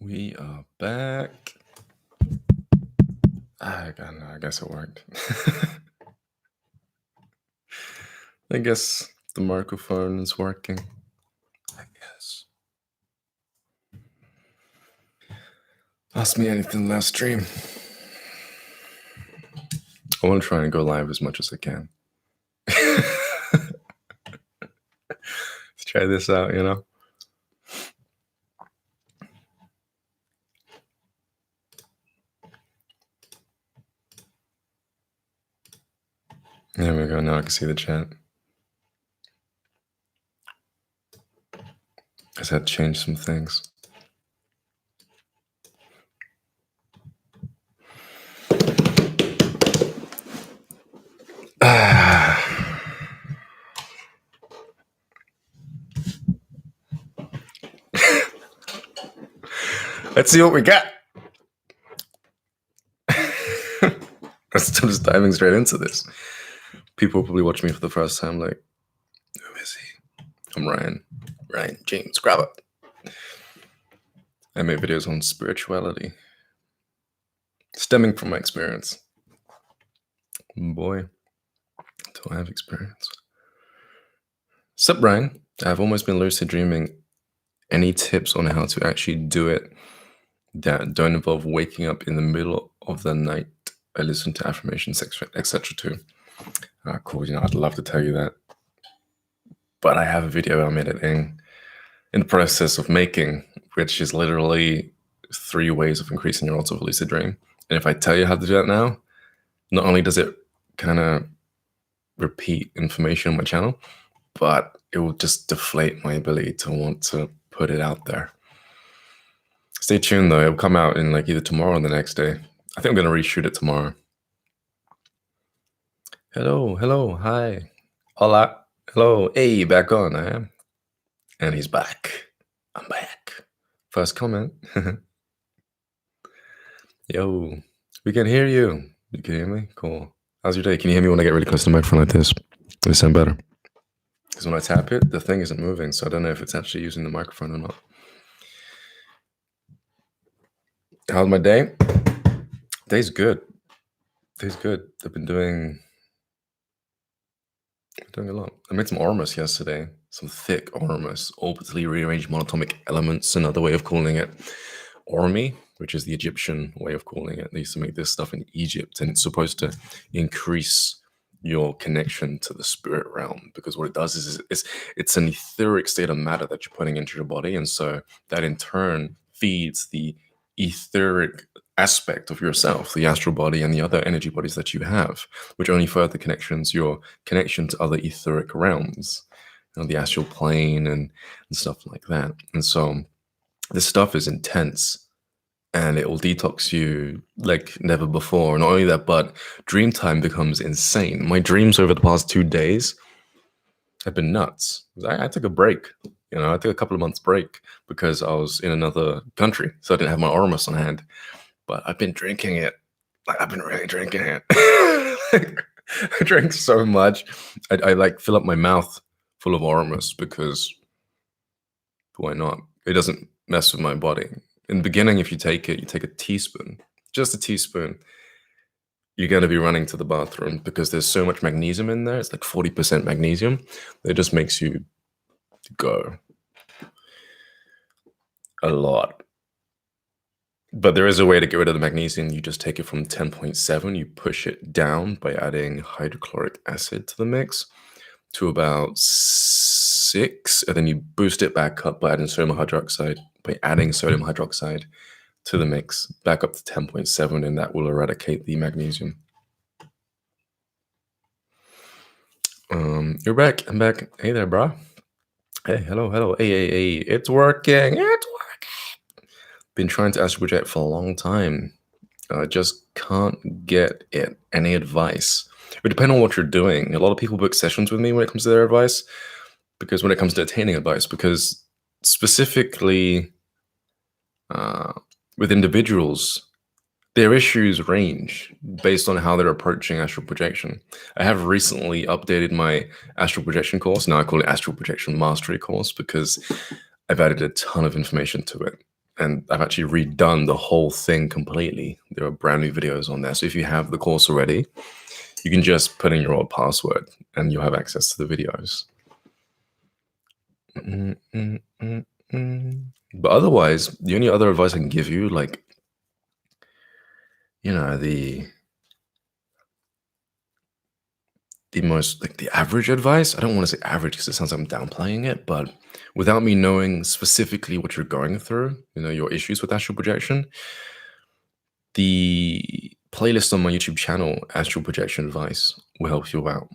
We are back. I guess it worked. I guess the microphone is working. I guess. Ask me anything last stream. I want to try and go live as much as I can. Let's try this out, you know? There we go. Now I can see the chat. I just had to change some things. Let's see what we got. I'm just diving straight into this. People probably watch me for the first time like, who is he? I'm Ryan James Grabber. I make videos on spirituality, stemming from my experience. Boy, do I have experience. Sup, Ryan? I've almost been lucid dreaming. Any tips on how to actually do it that don't involve waking up in the middle of the night? I listen to affirmations, etc. too. Cool, I'd love to tell you that. But I have a video I'm editing in the process of making, which is literally 3 ways of increasing your odds of a lucid dream. And if I tell you how to do that now, not only does it kind of repeat information on my channel, but it will just deflate my ability to want to put it out there. Stay tuned though, it'll come out in like either tomorrow or the next day. I think I'm gonna reshoot it tomorrow. Hello, hi. Hola, hello, hey, back on, I am. And he's back. I'm back. First comment. Yo, we can hear you. You can hear me? Cool. How's your day? Can you hear me when I get really close to the microphone like this? Does it sound better? Because when I tap it, the thing isn't moving, so I don't know if it's actually using the microphone or not. How's my day? Day's good. I've been doing a lot. I made some Ormus yesterday. Some thick Ormus, orbitally rearranged monatomic elements, another way of calling it Ormi, which is the Egyptian way of calling it. They used to make this stuff in Egypt, and it's supposed to increase your connection to the spirit realm, because what it does is it's an etheric state of matter that you're putting into your body, and so that in turn feeds the etheric aspect of yourself, the astral body and the other energy bodies that you have, which only further connections your connection to other etheric realms, the astral plane and stuff like that. And so this stuff is intense, and it will detox you like never before. Not only that, but dream time becomes insane. My dreams over the past 2 days have been nuts. I took a break. I took a couple of months break because I was in another country, so I didn't have my Ormus on hand. But I've been drinking it. I've been really drinking it. I drank so much. I like fill up my mouth full of Ormus because why not? It doesn't mess with my body. In the beginning, if you take it, you take a teaspoon, just a teaspoon, you're going to be running to the bathroom because there's so much magnesium in there. It's like 40% magnesium. It just makes you go a lot. But there is a way to get rid of the magnesium. You just take it from 10.7, you push it down by adding hydrochloric acid to the mix to about 6, and then you boost it back up by adding sodium hydroxide to the mix, back up to 10.7, and that will eradicate the magnesium. You're back. I'm back. Hey there, bro. Hey, hello. Hey. It's working. Been trying to astral project for a long time. I just can't get it. Any advice? It would depend on what you're doing. A lot of people book sessions with me when it comes to their advice, because when it comes to attaining advice, because specifically with individuals, their issues range based on how they're approaching astral projection. I have recently updated my astral projection course. Now I call it Astral Projection Mastery course because I've added a ton of information to it. and I've actually redone the whole thing completely. There are brand new videos on there. So if you have the course already, you can just put in your old password and you'll have access to the videos. But otherwise, the only other advice I can give you, like, you know, the most, like, the average advice, I don't want to say average because it sounds like I'm downplaying it, but without me knowing specifically what you're going through, you know, your issues with astral projection, the playlist on my YouTube channel, Astral Projection Advice, will help you out.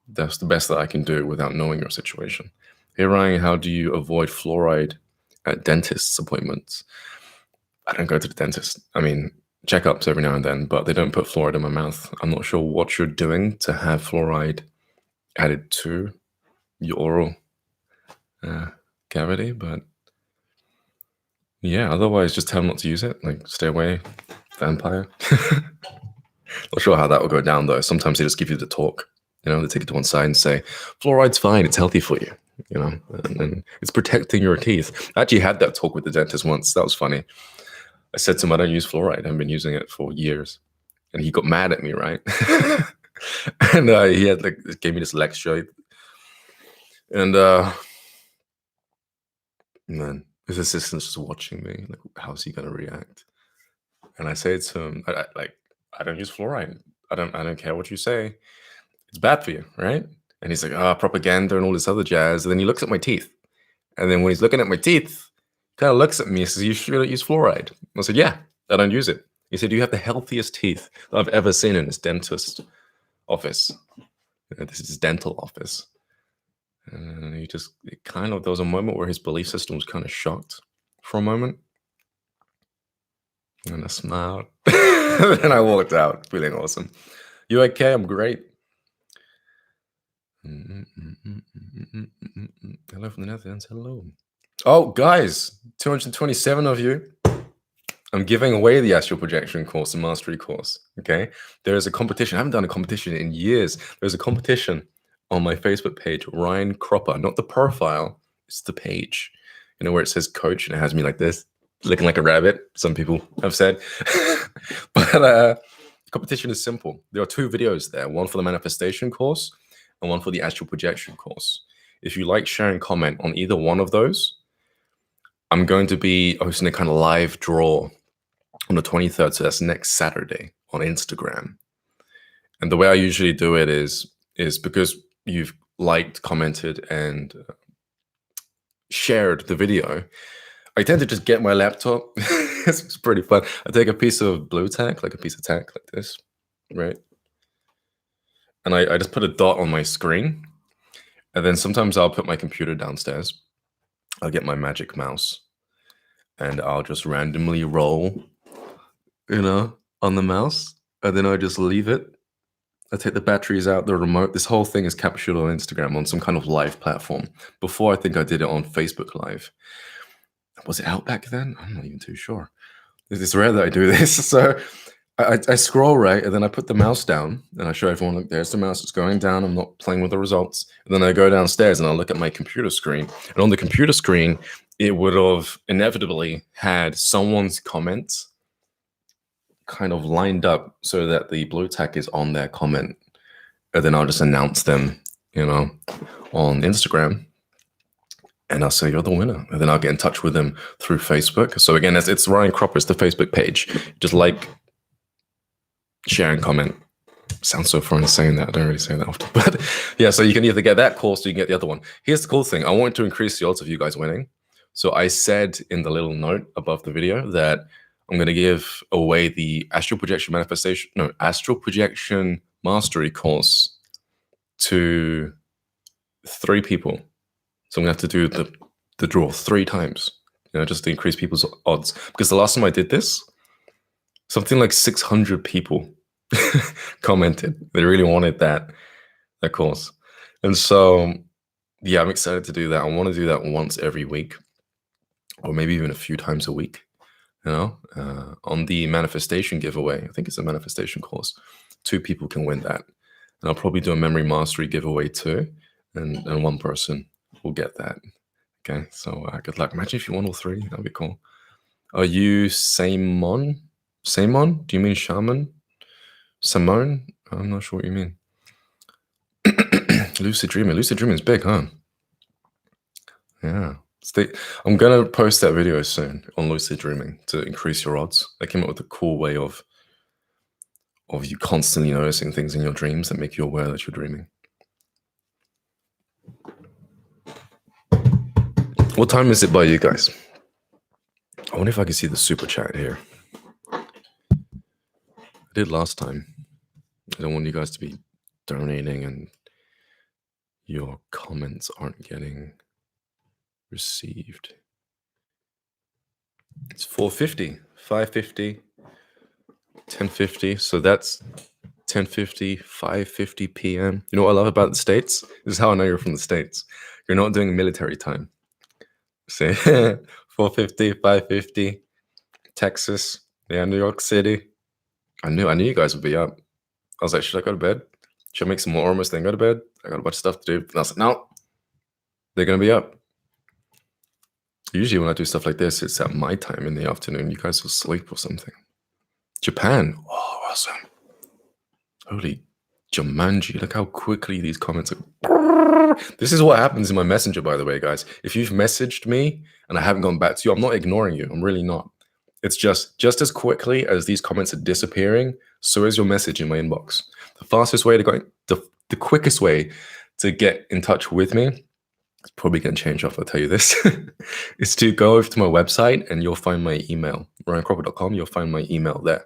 That's the best that I can do without knowing your situation. Hey Ryan, how do you avoid fluoride at dentist's appointments? I don't go to the dentist. I mean, checkups every now and then, but they don't put fluoride in my mouth. I'm not sure what you're doing to have fluoride added to your oral cavity, but yeah, otherwise just tell them not to use it. Like, stay away, vampire. Not sure how that will go down though. Sometimes they just give you the talk, you know, they take it to one side and say, fluoride's fine, it's healthy for you, you know, and it's protecting your teeth. I actually had that talk with the dentist once. That was funny. I said to him, I don't use fluoride. I've been using it for years. And he got mad at me, right? And he had like gave me this lecture. And man, his assistant's just watching me. Like, how's he gonna react? And I say to him, I don't use fluoride. I don't care what you say. It's bad for you, right? And he's like, propaganda and all this other jazz. And then he looks at my teeth. And then when he's looking at my teeth, he kind of looks at me and says, you sure don't use fluoride? I said, yeah, I don't use it. He said, you have the healthiest teeth that I've ever seen in his dentist office. This is his dental office. And there was a moment where his belief system was kind of shocked for a moment. And I smiled. And I walked out feeling awesome. You okay? I'm great. Hello from the Netherlands. Hello. Oh, guys, 227 of you. I'm giving away the astral projection course, the mastery course. Okay. There is a competition. I haven't done a competition in years. There's a competition on my Facebook page, Ryan Cropper, not the profile, it's the page. You know, where it says coach and it has me like this, looking like a rabbit, some people have said. But competition is simple. There are 2 videos there, one for the manifestation course and one for the astral projection course. If you like, share, and comment on either one of those, I'm going to be hosting a kind of live draw on the 23rd, so that's next Saturday, on Instagram. And the way I usually do it is because you've liked, commented, and shared the video, I tend to just get my laptop. It's pretty fun. I take a piece of blue tack, like a piece of tack like this, right? And I just put a dot on my screen. And then sometimes I'll put my computer downstairs. I'll get my magic mouse. And I'll just randomly roll, you know, on the mouse. And then I just leave it. I take the batteries out, the remote. This whole thing is captured on Instagram on some kind of live platform. Before, I think I did it on Facebook Live. Was it out back then? I'm not even too sure. It's rare that I do this. So I scroll, right? And then I put the mouse down and I show everyone, look, there's the mouse. It's going down. I'm not playing with the results. And then I go downstairs and I look at my computer screen. And on the computer screen, it would have inevitably had someone's comments kind of lined up so that the blue tack is on their comment. And then I'll just announce them, you know, on Instagram. And I'll say, you're the winner. And then I'll get in touch with them through Facebook. So again, it's Ryan Cropper. It's the Facebook page. Just like, share, and comment. Sounds so foreign saying that. I don't really say that often. But yeah, so you can either get that course or you can get the other one. Here's the cool thing. I want to increase the odds of you guys winning. So I said in the little note above the video that I'm going to give away the astral projection mastery course to 3 people. So I'm going to have to do the draw 3 times, you know, just to increase people's odds. Because the last time I did this, something like 600 people commented. They really wanted that course. And so, yeah, I'm excited to do that. I want to do that once every week, or maybe even a few times a week, you know, on the manifestation giveaway. I think it's a manifestation course. 2 people can win that. And I'll probably do a memory mastery giveaway too. And 1 person will get that. Okay, so good luck. Imagine if you won all 3. That'd be cool. Are you Simon? Simon? Do you mean shaman? Simone? I'm not sure what you mean. Lucid dreaming. Lucid dreaming is big, huh? Yeah. I'm gonna post that video soon on lucid dreaming to increase your odds. I came up with a cool way of you constantly noticing things in your dreams that make you aware that you're dreaming. What time is it by you guys? I wonder if I can see the super chat here. I did last time. I don't want you guys to be donating and your comments aren't getting received. It's 4:50, 5:50, 10:50. So that's 10:50, 5:50 p.m. You know what I love about the States? This is how I know you're from the States. You're not doing military time. Say 4:50, 5:50, Texas, yeah, New York City. I knew you guys would be up. I was like, should I go to bed? Should I make some more Ormus then go to bed? I got a bunch of stuff to do. And I was like, no, they're gonna be up. Usually when I do stuff like this, it's at my time in the afternoon. You guys will sleep or something. Japan. Oh, awesome. Holy Jumanji. Look how quickly these comments are. This is what happens in my messenger, by the way, guys. If you've messaged me and I haven't gone back to you, I'm not ignoring you. I'm really not. It's just as quickly as these comments are disappearing, so is your message in my inbox. The fastest way to go, the quickest way to get in touch with me, it's probably going to change off, I'll tell you this, is to go over to my website and you'll find my email, ryancropper.com. You'll find my email there.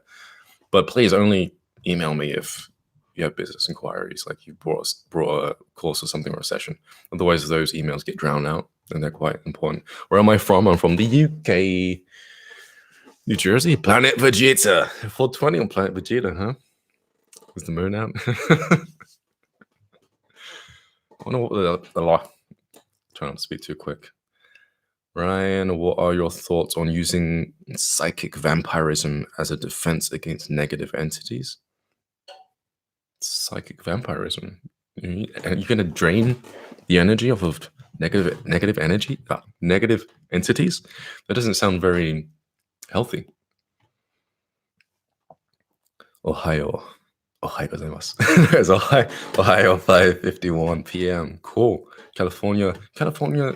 But please only email me if you have business inquiries, like you brought a course or something or a session. Otherwise, those emails get drowned out and they're quite important. Where am I from? I'm from the UK. New Jersey, Planet Vegeta. 420 on Planet Vegeta, huh? Is the moon out? I wonder what the law. Try not to speak too quick. Ryan, what are your thoughts on using psychic vampirism as a defense against negative entities? Psychic vampirism. Are you going to drain the energy off of negative energy, negative entities? That doesn't sound very healthy. Ohio gozaimasu. There's Ohio 5:51 p.m. Cool. California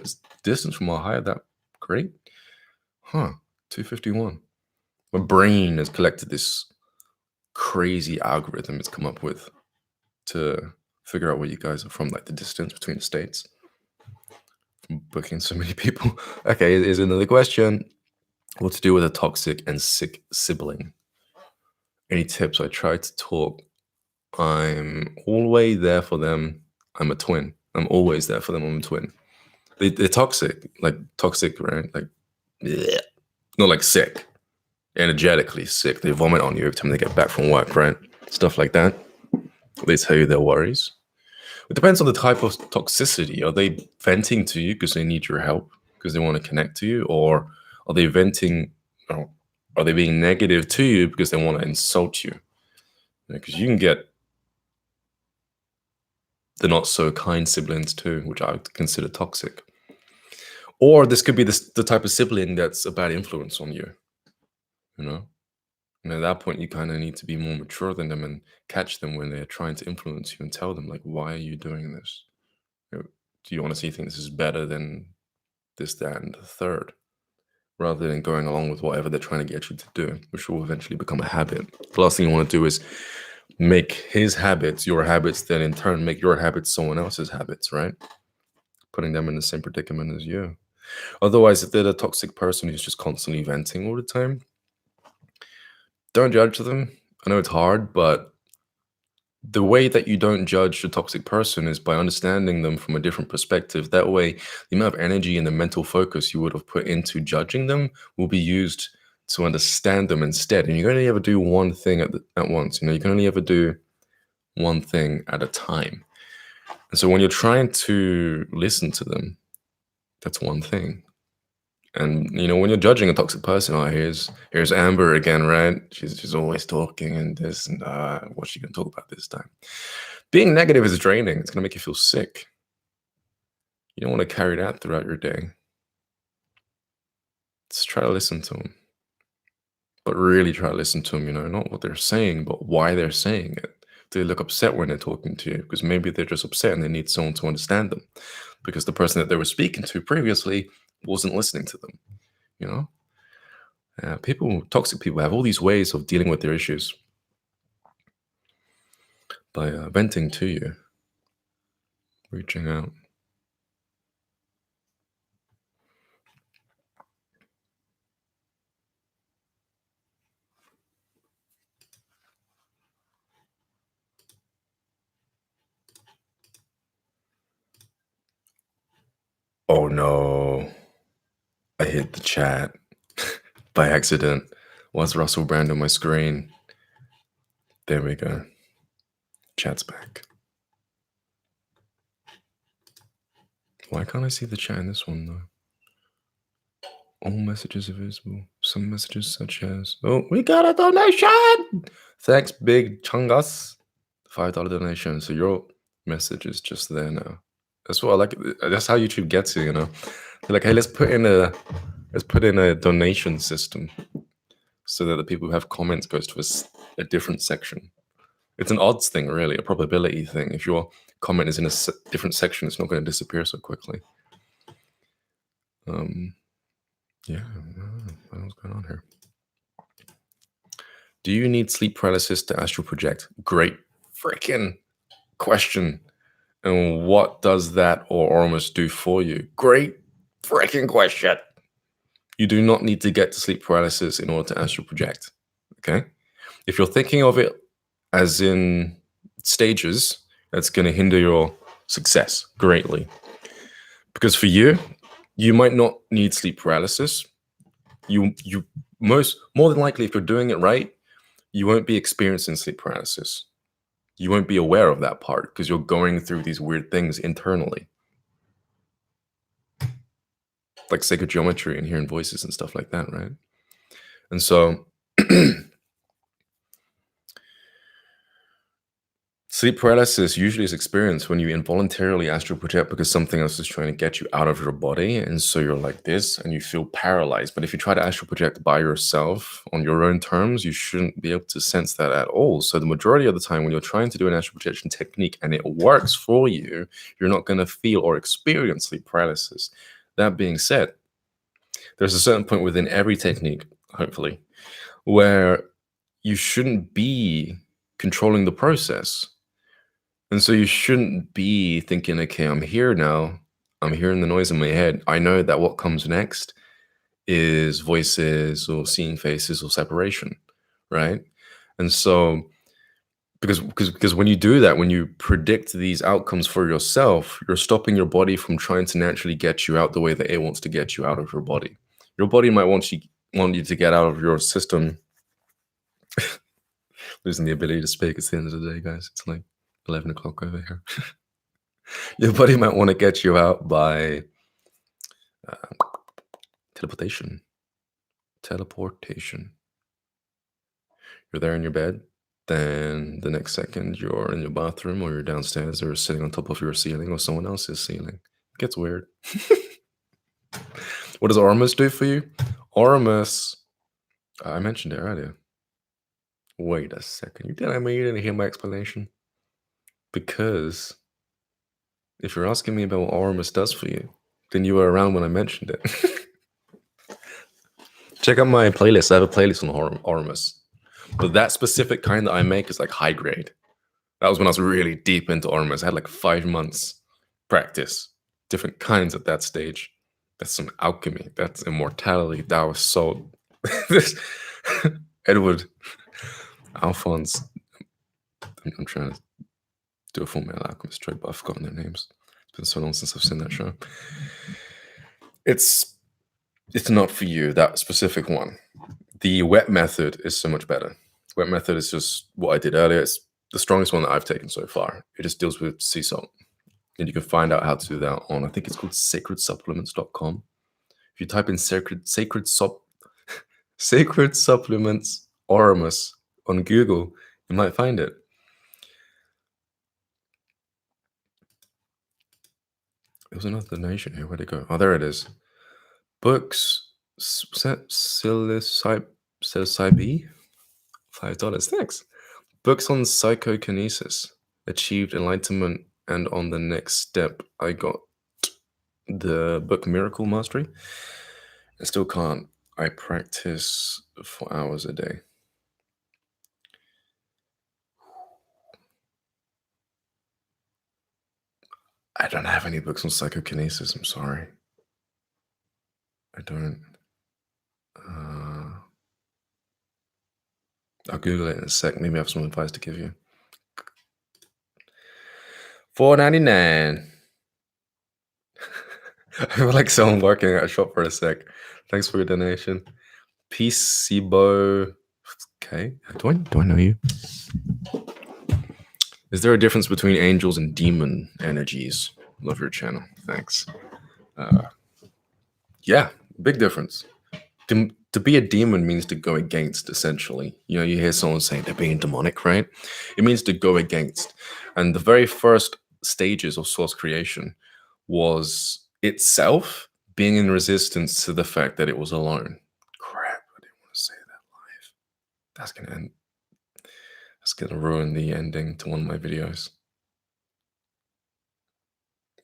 is distance from Ohio that great? Huh. 2:51. My brain has collected this crazy algorithm it's come up with to figure out where you guys are from, like the distance between the states. From booking so many people. Okay, here's another question. What to do with a toxic and sick sibling? Any tips? I tried to talk. I'm always there for them. I'm a twin. I'm always there for them. I'm a twin. They're toxic, right? Like, bleh. Not like sick, energetically sick. They vomit on you every time they get back from work, right? Stuff like that. They tell you their worries. It depends on the type of toxicity. Are they venting to you because they need your help, because they want to connect to you? Or are they venting, or are they being negative to you because they want to insult you? Because you can get the not so kind siblings too, which I would consider toxic. Or this could be the type of sibling that's a bad influence on you, you know? And at that point, you kind of need to be more mature than them and catch them when they're trying to influence you and tell them, like, why are you doing this? You know, do you want to see things as better than this, that, and the third? Rather than going along with whatever they're trying to get you to do, which will eventually become a habit. The last thing you want to do is make his habits your habits, then in turn make your habits someone else's habits, right? Putting them in the same predicament as you. Otherwise, if they're a toxic person who's just constantly venting all the time, don't judge them. I know it's hard, but the way that you don't judge a toxic person is by understanding them from a different perspective. That way, the amount of energy and the mental focus you would have put into judging them will be used to understand them instead. And you can only ever do one thing at once. You know, you can only ever do one thing at a time. And so when you're trying to listen to them, that's one thing. And you know, when you're judging a toxic person, oh, here's Amber again, right? She's always talking and this and what's she gonna talk about this time? Being negative is draining. It's gonna make you feel sick. You don't want to carry that throughout your day. Just try to listen to them. but really try to listen to them, not what they're saying, but why they're saying it. Do they look upset when they're talking to you? Because maybe they're just upset and they need someone to understand them because the person that they were speaking to previously wasn't listening to them, you know? Toxic people have all these ways of dealing with their issues by venting to you, reaching out. Oh no, I hit the chat by accident. Was Russell Brand on my screen? There we go. Chat's back. Why can't I see the chat in this one though? All messages are visible. Some messages such as, oh, we got a donation! Thanks, Big Chungus. $5 donation. So your message is just there now. That's what I like. That's how YouTube gets you, They're like, hey, let's put in a donation system so that the people who have comments goes to a different section. It's an odds thing, really, a probability thing. If your comment is in a different section, it's not going to disappear so quickly. Yeah, what's going on here? Do you need sleep paralysis to astral project? Great freaking question. And what does that or Ormus do for you? Great freaking question. You do not need to get to sleep paralysis in order to astral project. Okay? If you're thinking of it as in stages, that's going to hinder your success greatly. Because for you, you might not need sleep paralysis. You more than likely, if you're doing it right, you won't be experiencing sleep paralysis. You won't be aware of that part because you're going through these weird things internally, like sacred geometry and hearing voices and stuff like that, right? And so sleep paralysis usually is experienced when you involuntarily astral project because something else is trying to get you out of your body. And so you're like this and you feel paralyzed. But if you try to astral project by yourself on your own terms, you shouldn't be able to sense that at all. So the majority of the time when you're trying to do an astral projection technique and it works for you, you're not going to feel or experience sleep paralysis. That being said, there's a certain point within every technique, hopefully, where you shouldn't be controlling the process. And so you shouldn't be thinking, okay, I'm here now. I'm hearing the noise in my head. I know that what comes next is voices or seeing faces or separation, right? And so because when you do that, when you predict these outcomes for yourself, you're stopping your body from trying to naturally get you out the way that it wants to get you out of your body. Your body might want you to get out of your system. Losing the ability to speak. It's the end of the day, guys. It's like 11 o'clock over here. Your body might want to get you out by teleportation. You're there in your bed, then the next second you're in your bathroom or you're downstairs or sitting on top of your ceiling or someone else's ceiling. It gets weird. What does Ormus do for you? Ormus, I mentioned it earlier. Wait a second. You didn't hear my explanation? Because if you're asking me about what Ormus does for you, then you were around when I mentioned it. Check out my playlist. I have a playlist on Ormus. But that specific kind that I make is like high grade. That was when I was really deep into Ormus. I had like 5 months practice, different kinds at that stage. That's some alchemy. That's immortality. That was so. This Edward Alphonse. I'm trying to do a full male alchemist trade, but I've forgotten their names. It's been so long since I've seen that show. It's not for you, that specific one. The wet method is so much better. Wet method is just what I did earlier. It's the strongest one that I've taken so far. It just deals with sea salt. And you can find out how to do that on, I think it's called sacredsupplements.com. If you type in sacred supplements Ormus on Google, you might find it. There was another donation here. Where'd it go? Oh, there it is. Books, psilocybin, $5. Thanks. Books on psychokinesis, achieved enlightenment, and on the next step, I got the book Miracle Mastery. I still can't. I practice for hours a day. I don't have any books on psychokinesis. I'm sorry. I don't. I'll Google it in a sec. Maybe I have some advice to give you. $4.99. I feel like someone working at a shop for a sec. Thanks for your donation. Peace, Sibo. Okay. Do I know you? Is there a difference between angels and demon energies? Love your channel. Thanks. Yeah, big difference. To be a demon means to go against, essentially. You know, you hear someone saying they're being demonic, right? It means to go against. And the very first stages of source creation was itself being in resistance to the fact that it was alone. Crap, I didn't want to say that live. That's gonna ruin the ending to one of my videos.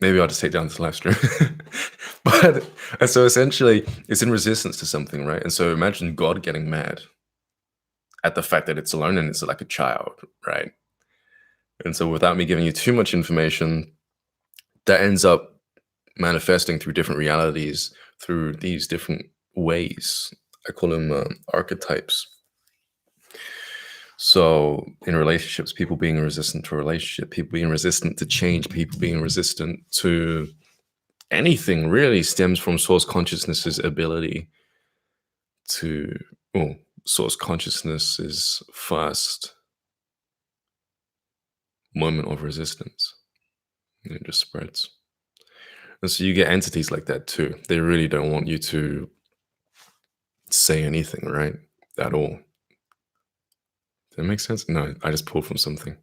Maybe I'll just take down this live stream. But so essentially, it's in resistance to something, right? And so imagine God getting mad at the fact that it's alone and it's like a child, right? And so without me giving you too much information, that ends up manifesting through different realities, through these different ways. I call them archetypes. So in relationships, people being resistant to a relationship, people being resistant to change, people being resistant to anything really stems from source consciousness's ability to, well, source consciousness's first moment of resistance. And it just spreads. And so you get entities like that too. They really don't want you to say anything, right? At all. Does that make sense? No, I just pulled from something.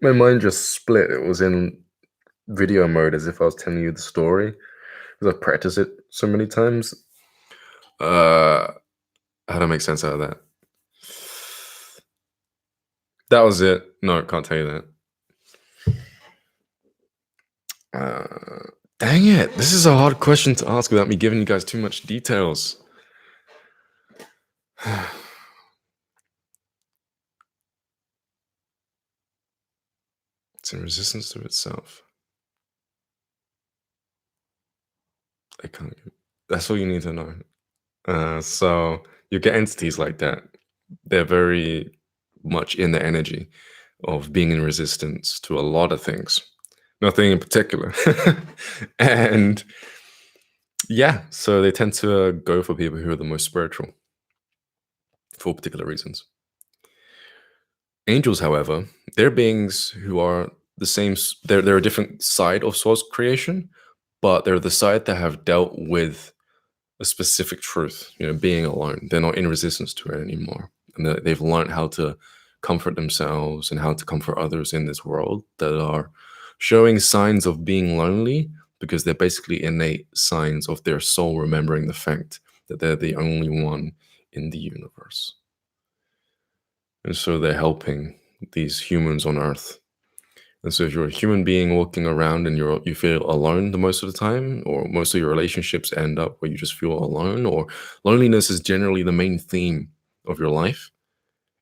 My mind just split. It was in video mode as if I was telling you the story because I've practiced it so many times. How to make sense out of that? That was it. No, I can't tell you that. Dang it. This is a hard question to ask without me giving you guys too much details. It's in resistance to itself. I can't. That's all you need to know. So you get entities like that. They're very much in the energy of being in resistance to a lot of things. Nothing in particular. And yeah, so they tend to go for people who are the most spiritual for particular reasons. Angels, however, they're beings who are the same. They're a different side of source creation, but they're the side that have dealt with a specific truth, you know, being alone. They're not in resistance to it anymore. And they've learned how to comfort themselves and how to comfort others in this world that are showing signs of being lonely because they're basically innate signs of their soul remembering the fact that they're the only one in the universe. And so they're helping these humans on Earth. And so if you're a human being walking around and you feel alone the most of the time, or most of your relationships end up where you just feel alone, or loneliness is generally the main theme of your life,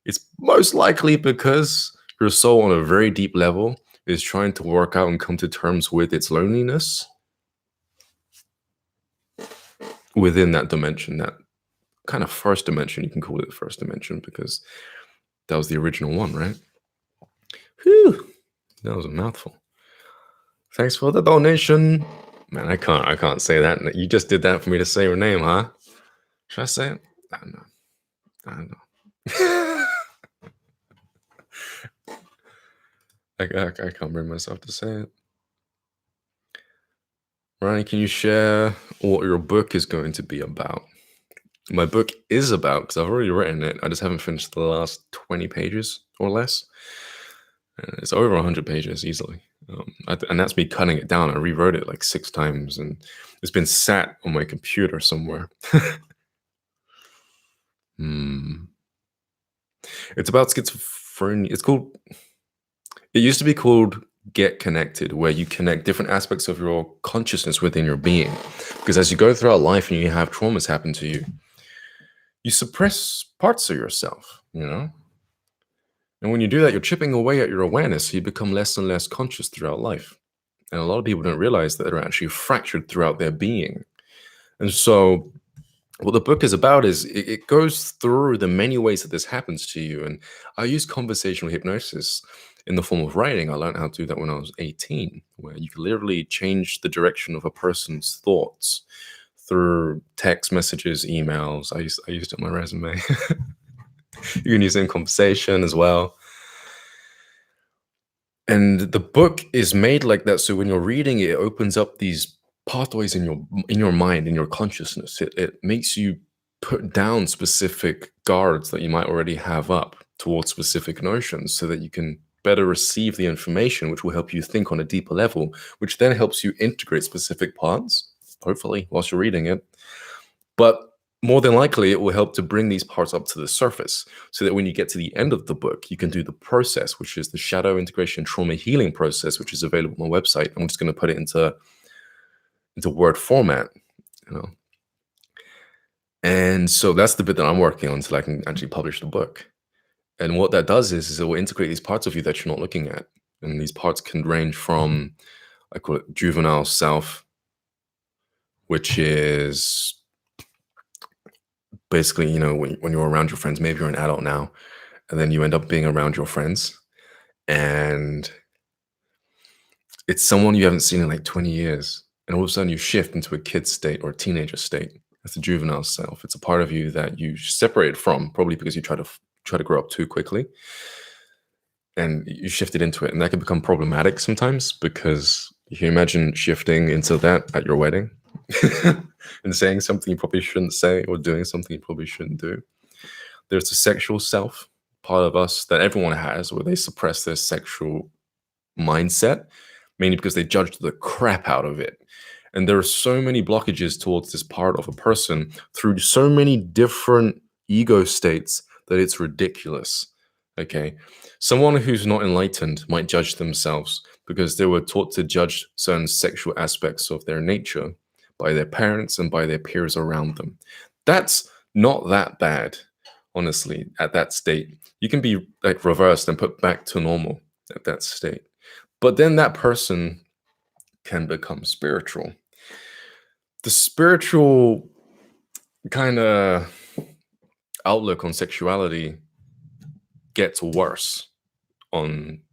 it's most likely because your soul on a very deep level is trying to work out and come to terms with its loneliness within that dimension, that kind of first dimension. You can call it the first dimension because that was the original one, right? Whew. That was a mouthful. Thanks for the donation. Man, I can't say that. You just did that for me to say your name, huh? Should I say it? I don't know. I can't bring myself to say it. Ryan, can you share what your book is going to be about? My book is about, because I've already written it, I just haven't finished the last 20 pages or less. It's over 100 pages easily. And that's me cutting it down. I rewrote it like 6 times. And It's been sat on my computer somewhere. Hmm. It's about schizophrenia. It used to be called Get Connected, where you connect different aspects of your consciousness within your being. Because as you go throughout life and you have traumas happen to you, you suppress parts of yourself, you know? And when you do that, you're chipping away at your awareness. So you become less and less conscious throughout life. And a lot of people don't realize that they're actually fractured throughout their being. And so what the book is about is it goes through the many ways that this happens to you. And I use conversational hypnosis in the form of writing. I learned how to do that when I was 18, where you can literally change the direction of a person's thoughts through text messages, emails. I used it on my resume. You can use it in conversation as well. And the book is made like that, so when you're reading it, it opens up these pathways in your mind, in your consciousness. It makes you put down specific guards that you might already have up towards specific notions so that you can better receive the information, which will help you think on a deeper level, which then helps you integrate specific parts, hopefully, whilst you're reading it. But more than likely, it will help to bring these parts up to the surface so that when you get to the end of the book, you can do the process, which is the shadow integration trauma healing process, which is available on my website. I'm just going to put it into Word format, you know. And so that's the bit that I'm working on until I can actually publish the book. And what that does is it will integrate these parts of you that you're not looking at. And these parts can range from, I call it juvenile self, which is basically, you know, when you're around your friends, maybe you're an adult now, and then you end up being around your friends, and it's someone you haven't seen in like 20 years. And all of a sudden you shift into a kid state or a teenager state. That's the juvenile self. It's a part of you that you separate from, probably because you try to grow up too quickly. And you shifted into it. And that can become problematic sometimes because you can imagine shifting into that at your wedding and saying something you probably shouldn't say or doing something you probably shouldn't do. There's the sexual self, part of us that everyone has, where they suppress their sexual mindset, mainly because they judge the crap out of it. And there are so many blockages towards this part of a person through so many different ego states that it's ridiculous. Okay. Someone who's not enlightened might judge themselves because they were taught to judge certain sexual aspects of their nature by their parents and by their peers around them. That's not that bad, honestly, at that state. You can be like reversed and put back to normal at that state. But then that person can become spiritual. The spiritual kind of outlook on sexuality gets worse online.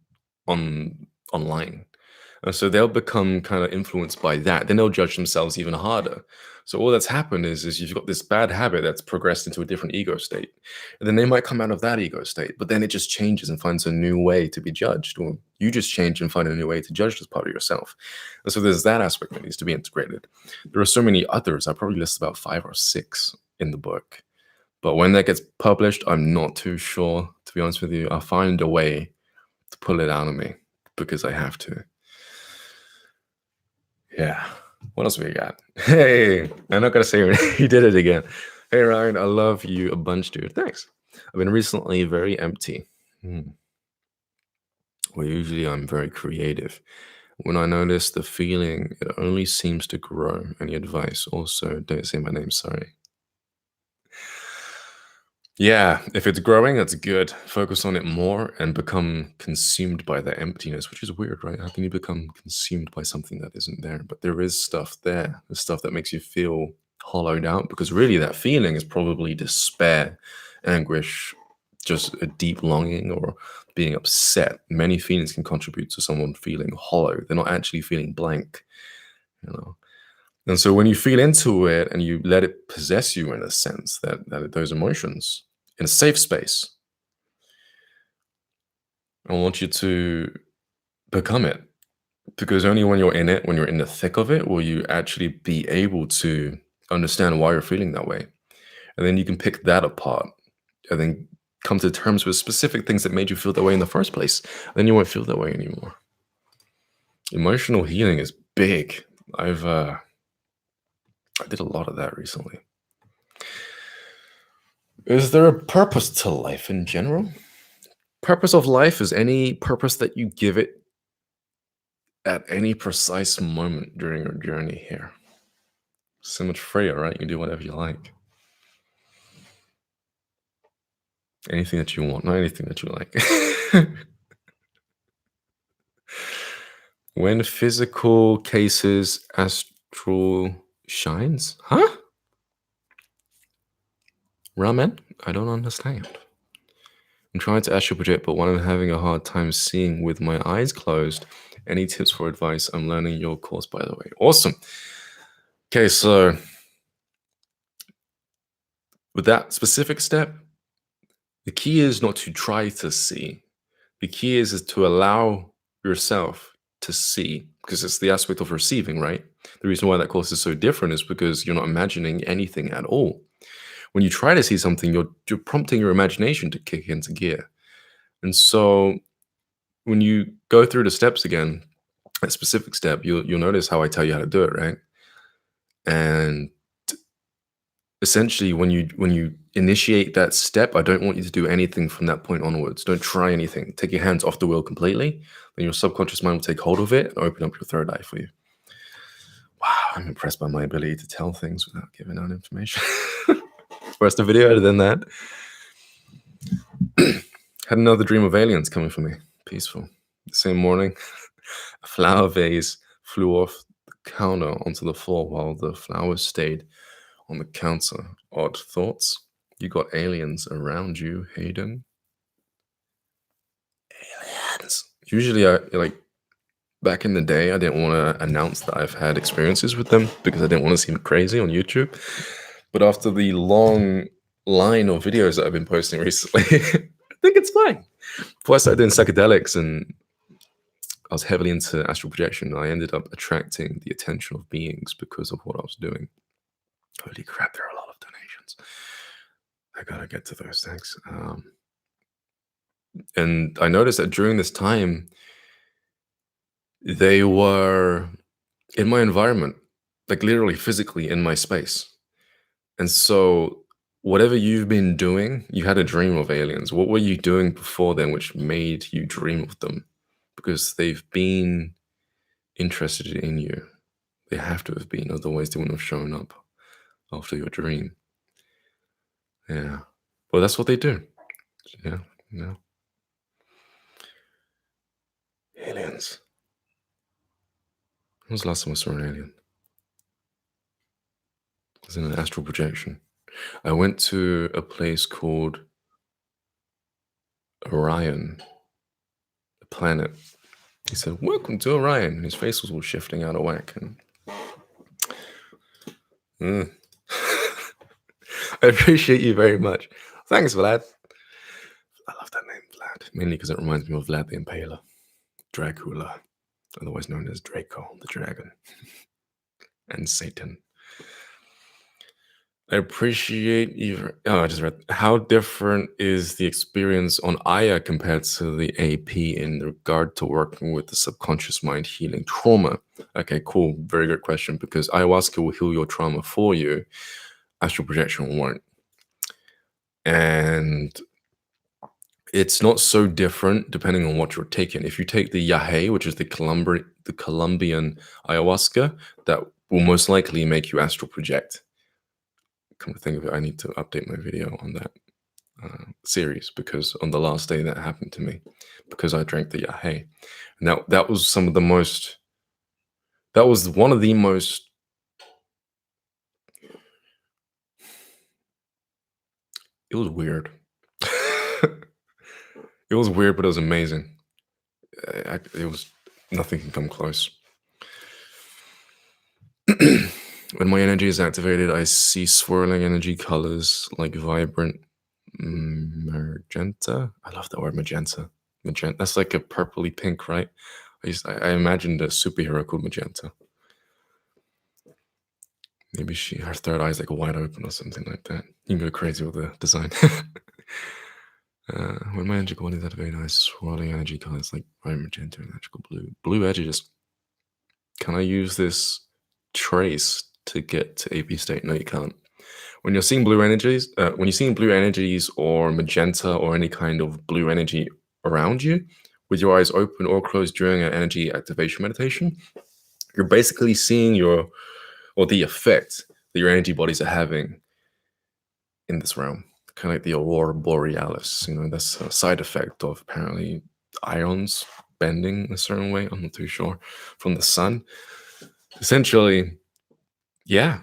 And so they'll become kind of influenced by that. Then they'll judge themselves even harder. So all that's happened is you've got this bad habit that's progressed into a different ego state. And then they might come out of that ego state, but then it just changes and finds a new way to be judged. Or you just change and find a new way to judge this part of yourself. And so there's that aspect that needs to be integrated. There are so many others. I probably list about 5 or 6 in the book. But when that gets published, I'm not too sure, to be honest with you. I'll find a way to pull it out of me because I have to. Yeah. What else we got? Hey, I'm not gonna say your name. You did it again. Hey Ryan, I love you a bunch, dude. Thanks. I've been recently very empty. Well, usually I'm very creative. When I notice the feeling, it only seems to grow. Any advice? Also, don't say my name, sorry. Yeah, if it's growing, that's good. Focus on it more and become consumed by that emptiness, which is weird, right? How can you become consumed by something that isn't there? But there is stuff there. There's stuff that makes you feel hollowed out because really that feeling is probably despair, anguish, just a deep longing or being upset. Many feelings can contribute to someone feeling hollow. They're not actually feeling blank, you know? And so when you feel into it and you let it possess you in a sense, that those emotions in a safe space, I want you to become it. Because only when you're in it, when you're in the thick of it, will you actually be able to understand why you're feeling that way. And then you can pick that apart and then come to terms with specific things that made you feel that way in the first place. Then you won't feel that way anymore. Emotional healing is big. I did a lot of that recently. Is there a purpose to life in general? Purpose of life is any purpose that you give it at any precise moment during your journey here. So much freer, right? You can do whatever you like. Anything that you want, not anything that you like. When physical cases astral shines? Huh? Ramen? I don't understand. I'm trying to astral project, but when I'm having a hard time seeing with my eyes closed. Any tips for advice? I'm learning your course, by the way. Awesome. Okay, so with that specific step, the key is not to try to see. The key is to allow yourself to see, because it's the aspect of receiving, right? The reason why that course is so different is because you're not imagining anything at all. When you try to see something, you're prompting your imagination to kick into gear. And so when you go through the steps again, a specific step, you'll notice how I tell you how to do it, right? And essentially, when you initiate that step, I don't want you to do anything from that point onwards. Don't try anything. Take your hands off the wheel completely. Then your subconscious mind will take hold of it and open up your third eye for you. Wow, I'm impressed by my ability to tell things without giving out information. First a video, other than that. Had another dream of aliens coming for me. Peaceful. The same morning, a flower vase flew off the counter onto the floor while the flowers stayed on the counter. Odd thoughts. You got aliens around you, Hayden. Aliens. Usually, I like back in the day, I didn't want to announce that I've had experiences with them because I didn't want to seem crazy on YouTube. But after the long line of videos that I've been posting recently, I think it's fine. Before I started doing psychedelics and I was heavily into astral projection, I ended up attracting the attention of beings because of what I was doing. Holy crap, there are a lot of donations. I gotta get to those things. And I noticed that during this time, they were in my environment, like literally physically in my space. And so, whatever you've been doing, you had a dream of aliens. What were you doing before then which made you dream of them? Because they've been interested in you. They have to have been, otherwise, they wouldn't have shown up after your dream. Yeah. Well, that's what they do. Yeah. Yeah. Aliens. When was the last time I saw an alien? It was in an astral projection. I went to a place called Orion, a planet. He said, "Welcome to Orion." And his face was all shifting out of whack. And I appreciate you very much. Thanks, Vlad. I love that name, Vlad, mainly because it reminds me of Vlad the Impaler, Dracula, otherwise known as Draco, the dragon, and Satan. I appreciate you. Oh, I just read. How different is the experience on Aya compared to the AP in regard to working with the subconscious mind healing trauma? Okay, cool. Very good question, because ayahuasca will heal your trauma for you. Astral projection won't. And it's not so different depending on what you're taking. If you take the Yahe, which is the Colombian ayahuasca, that will most likely make you astral project. Come to think of it, I need to update my video on that series, because on the last day that happened to me, because I drank the Yahe. And that was some of the most, that was one of the most, it was weird. It was weird, but it was amazing. It was, nothing can come close. When my energy is activated, I see swirling energy colors like vibrant magenta. I love that word, magenta. Magenta. That's like a purpley pink, right? I imagined a superhero called Magenta. Maybe her third eye is like wide open or something like that. You can go crazy with the design. When my energy quality is at a very nice swirling energy colors like bright magenta and magical blue. Blue edges. Can I use this trace to get to AP state. No, you can't. When you're seeing blue energies, or magenta or any kind of blue energy around you, with your eyes open or closed during an energy activation meditation, you're basically seeing the effect that your energy bodies are having in this realm. Kind of like the aurora borealis. That's a side effect of apparently ions bending a certain way. I'm not too sure, from the sun. Essentially, yeah,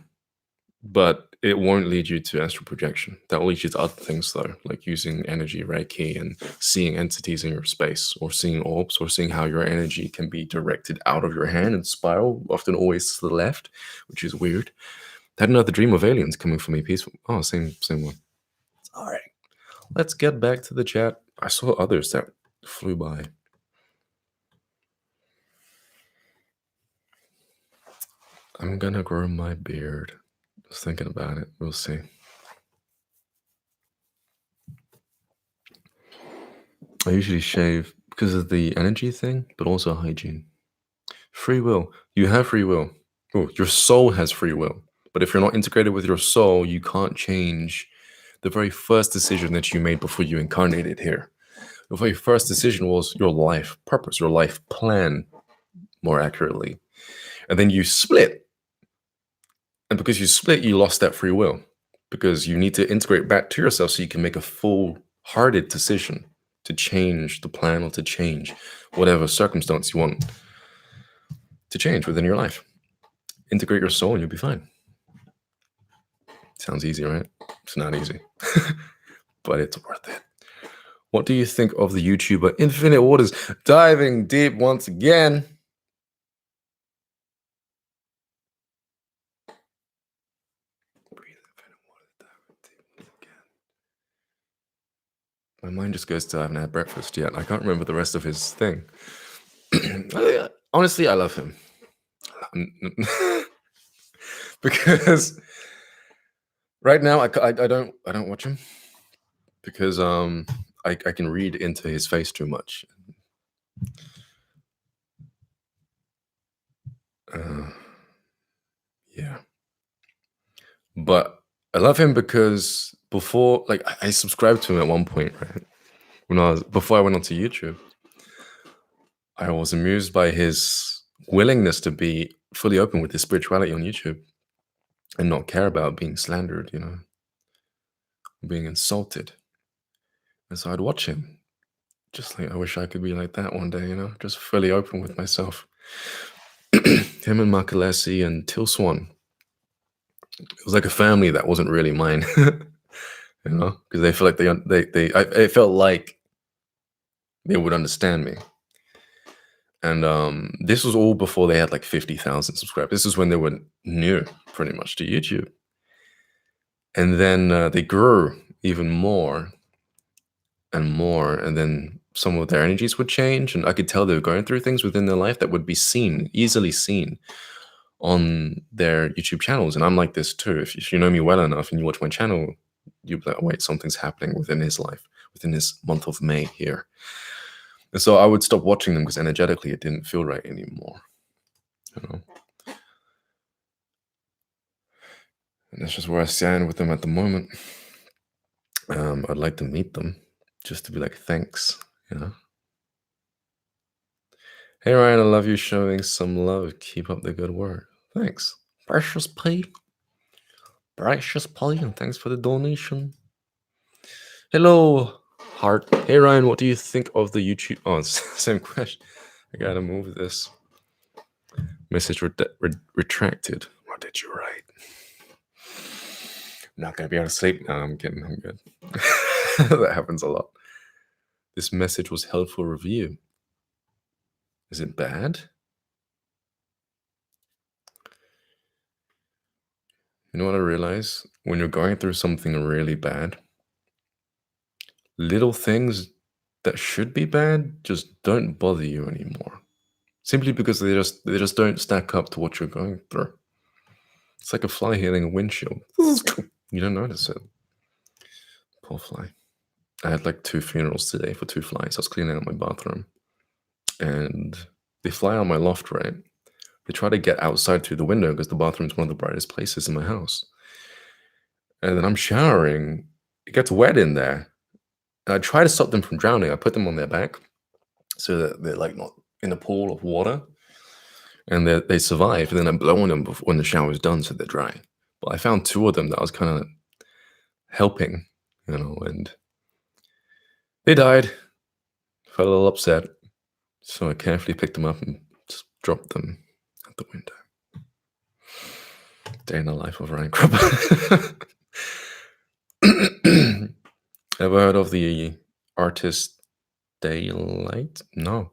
but it won't lead you to astral projection. That will lead you to other things, though, like using energy Reiki and seeing entities in your space, or seeing orbs, or seeing how your energy can be directed out of your hand and spiral, often always to the left, which is weird. Had another dream of aliens coming for me peaceful. Oh, same one. All right, let's get back to the chat. I saw others that flew by. I'm gonna grow my beard. Just thinking about it. We'll see. I usually shave because of the energy thing, but also hygiene. Free will. You have free will. Oh, your soul has free will. But if you're not integrated with your soul, you can't change the very first decision that you made before you incarnated here. The very first decision was your life purpose, your life plan, more accurately. And then you split. And because you split, you lost that free will. Because you need to integrate back to yourself so you can make a full-hearted decision to change the plan, or to change whatever circumstance you want to change within your life. Integrate your soul and you'll be fine. Sounds easy, right? It's not easy, but it's worth it. What do you think of the YouTuber Infinite Waters diving deep once again? Breathe infinite water, diving deep once again. My mind just goes to I haven't had breakfast yet. I can't remember the rest of his thing. Honestly, I love him. Because right now I don't watch him because I can read into his face too much. Yeah, but I love him because before, like, I subscribed to him at one point, right? Before I went onto YouTube, I was amused by his willingness to be fully open with his spirituality on YouTube and not care about being slandered, being insulted. And so I'd watch him, just like, I wish I could be like that one day, just fully open with myself. Him and Makalesi and Till Swan. It was like a family that wasn't really mine, because they feel like it felt like they would understand me. And this was all before they had like 50,000 subscribers. This is when they were new, pretty much, to YouTube. And then they grew even more and more, and then some of their energies would change, and I could tell they were going through things within their life that would be easily seen on their YouTube channels. And I'm like this too. If you know me well enough and you watch my channel, you'll be like, wait, something's happening within his life, within this month of May here. And so I would stop watching them because energetically it didn't feel right anymore. And that's just where I stand with them at the moment. I'd like to meet them just to be like, thanks, Hey Ryan, I love you showing some love. Keep up the good work. Thanks. Precious P, and thanks for the donation. Hello, Heart. Hey Ryan, what do you think of the YouTube? Oh, it's the same question. I gotta move this. Message retracted. What did you write? I'm not gonna be able to sleep. No, I'm kidding. I'm good. That happens a lot. This message was held for review. Is it bad? You know what I realize? When you're going through something really bad, little things that should be bad just don't bother you anymore. Simply because they just don't stack up to what you're going through. It's like a fly hitting a windshield. You don't notice it. Poor fly. I had like 2 funerals today for 2 flies. I was cleaning out my bathroom, and they fly on my loft, right? They try to get outside through the window because the bathroom's one of the brightest places in my house. And then I'm showering. It gets wet in there. And I try to stop them from drowning. I put them on their back so that they're like not in a pool of water. And they survive. And then I'm blowing them when the shower's done so they're dry. But I found 2 of them that I was kind of helping, and they died. Felt a little upset. So I carefully picked them up and just dropped them out the window. Day in the life of Ryan Crupper. Ever heard of the artist Daylight? No.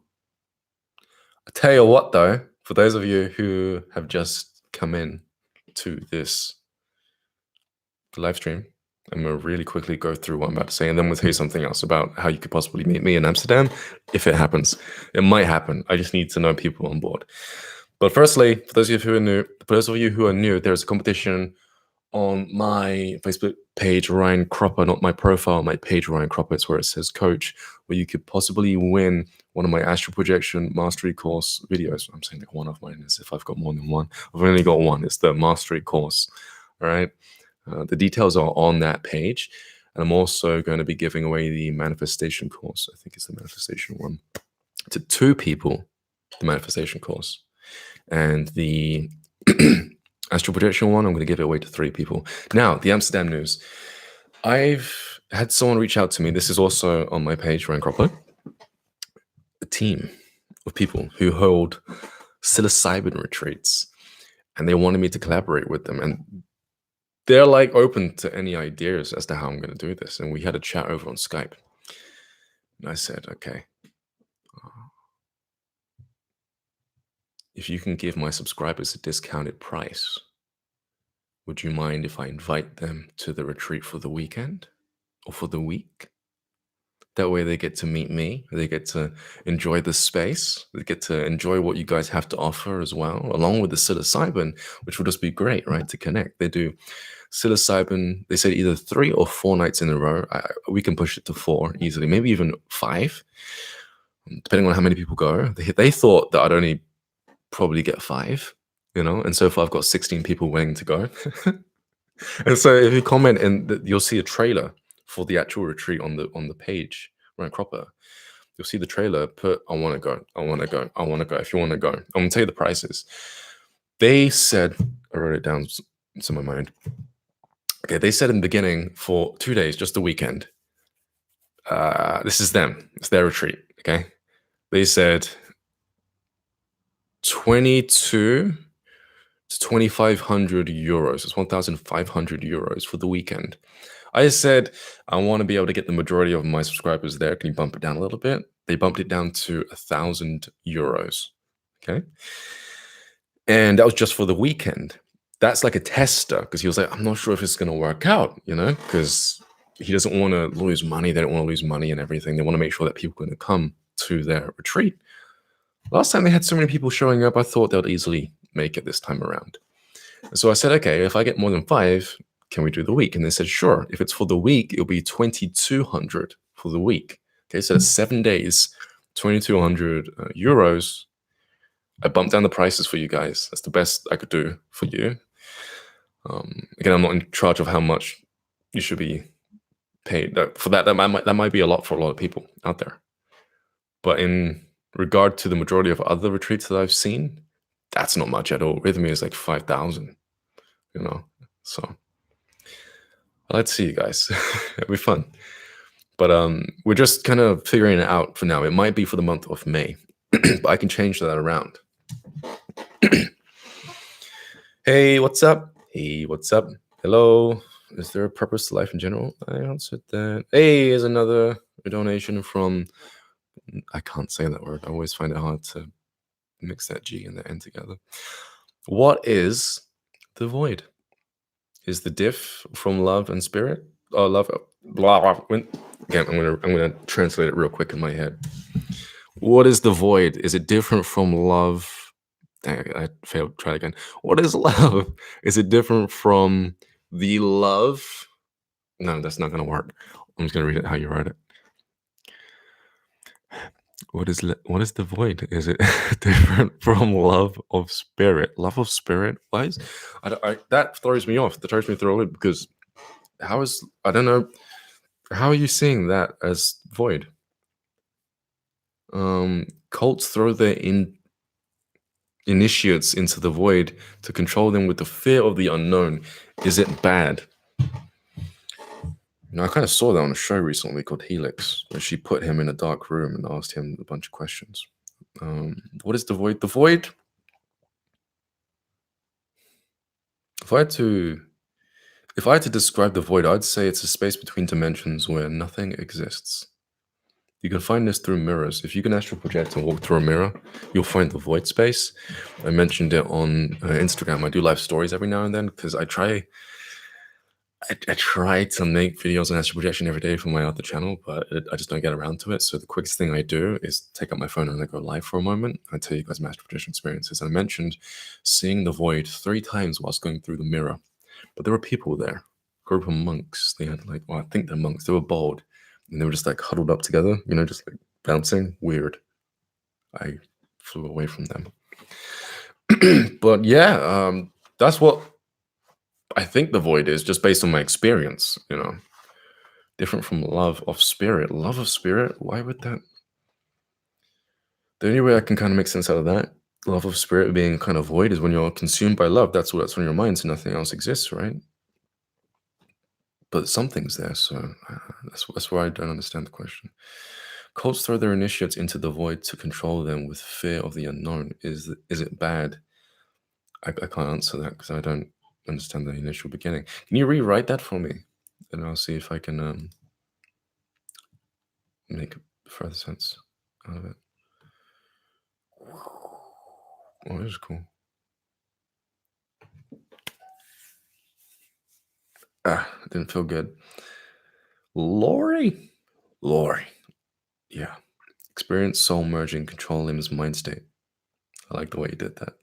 I tell you what, though, for those of you who have just come in to this live stream, I'm going to really quickly go through what I'm about to say, and then we'll tell you something else about how you could possibly meet me in Amsterdam if it happens. It might happen. I just need to know people on board. But firstly, for those of you who are new, there's a competition on my Facebook page, Ryan Cropper, not my profile, my page, Ryan Cropper. It's where it says coach, where you could possibly win one of my astral projection mastery course videos. I'm saying like one of mine, as if I've got more than one. I've only got one. It's the mastery course. All right. The details are on that page. And I'm also going to be giving away the manifestation course. I think it's the manifestation one to 2 people, the manifestation course. And the astral projection one, I'm going to give it away to 3 people. Now, the Amsterdam news. I've had someone reach out to me. This is also on my page, Ryan Cropper. A team of people who hold psilocybin retreats. And they wanted me to collaborate with them. And they're like open to any ideas as to how I'm going to do this. And we had a chat over on Skype. And I said, okay, if you can give my subscribers a discounted price, would you mind if I invite them to the retreat for the weekend or for the week? That way they get to meet me, they get to enjoy the space, they get to enjoy what you guys have to offer as well, along with the psilocybin, which will just be great, right, to connect. They do psilocybin, they said either 3 or 4 nights in a row. We can push it to 4 easily, maybe even 5, depending on how many people go. They thought that I'd only probably get 5, and so far I've got 16 people willing to go. And so if you comment, and you'll see a trailer for the actual retreat on the page, Ryan Cropper. You'll see the trailer. Put I want to go, I want to go, I want to go. If you want to go, I'm gonna tell you the prices. They said, I wrote it down in my mind. Okay, they said in the beginning for 2 days, just the weekend. This is them. It's their retreat. Okay, they said 22 to 2,500 euros. It's 1,500 euros for the weekend. I said, I want to be able to get the majority of my subscribers there. Can you bump it down a little bit? They bumped it down to 1,000 euros. Okay. And that was just for the weekend. That's like a tester, because he was like, I'm not sure if it's going to work out, because he doesn't want to lose money. They don't want to lose money and everything. They want to make sure that people are going to come to their retreat. Last time they had so many people showing up, I thought they would easily make it this time around. And so I said, okay, if I get more than 5, can we do the week? And they said, sure. If it's for the week, it'll be 2,200 for the week. Okay, so that's 7 days, 2,200 euros. I bumped down the prices for you guys. That's the best I could do for you. Again, I'm not in charge of how much you should be paid. For that might be a lot for a lot of people out there. But in regard to the majority of other retreats that I've seen, that's not much at all. Rhythmia is like 5,000, so let's see, you guys. It'll be fun. But we're just kind of figuring it out for now. It might be for the month of May, but I can change that around. Hey, what's up? Hey, what's up? Hello. Is there a purpose to life in general? I answered that. Hey, here's another donation from, I can't say that word. I always find it hard to mix that G and the N together. What is the void? Is the diff from love and spirit? Oh, love. Blah, blah. Again, I'm gonna translate it real quick in my head. What is the void? Is it different from love? Dang, I failed. Try it again. What is love? Is it different from the love? No, that's not gonna work. I'm just gonna read it how you write it. What is the void? Is it different from love of spirit? Love of spirit? Why is that throws me off? That throws me through a loop because how is I don't know. How are you seeing that as void? Cults throw their initiates into the void to control them with the fear of the unknown. Is it bad? I kind of saw that on a show recently called Helix, where she put him in a dark room and asked him a bunch of questions. What is the void? The void. If I had to describe the void, I'd say it's a space between dimensions where nothing exists. You can find this through mirrors. If you can astral project and walk through a mirror, you'll find the void space. I mentioned it on Instagram. I do live stories every now and then because I try to make videos on astral projection every day for my other channel, but I just don't get around to it. So the quickest thing I do is take up my phone and I go live for a moment. I tell you guys my astral projection experiences. And I mentioned seeing the void 3 times whilst going through the mirror. But there were people there, a group of monks. They had I think they're monks. They were bald. And they were just huddled up together, just bouncing. Weird. I flew away from them. But yeah, that's what I think the void is, just based on my experience, different from love of spirit. Love of spirit? Why would that? The only way I can kind of make sense out of that, love of spirit being kind of void, is when you're consumed by love. That's what's on your mind, so nothing else exists, right? But something's there, so that's why I don't understand the question. Cults throw their initiates into the void to control them with fear of the unknown. Is it bad? I can't answer that because I don't understand the initial beginning. Can you rewrite that for me? And I'll see if I can make further sense out of it. Oh, this is cool. It didn't feel good. Lori. Yeah. Experience soul merging, control limbs, mind state. I like the way you did that.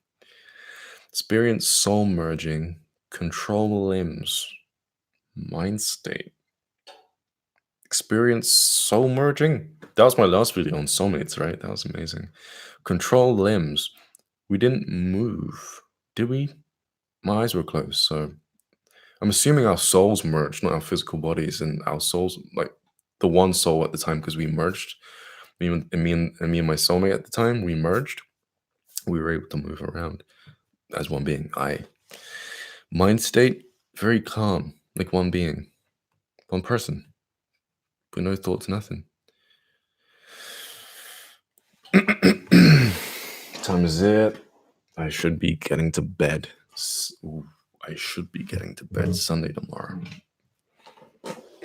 Experience soul merging, control limbs, mind state. Experience soul merging? That was my last video on soulmates, right? That was amazing. Control limbs. We didn't move, did we? My eyes were closed, so I'm assuming our souls merged, not our physical bodies, and our souls, the one soul at the time, because we merged. Me and my soulmate at the time, we merged. We were able to move around as one being. Mind state, very calm, like one being, one person, but no thoughts, nothing. Time is it? I should be getting to bed. I should be getting to bed Sunday tomorrow.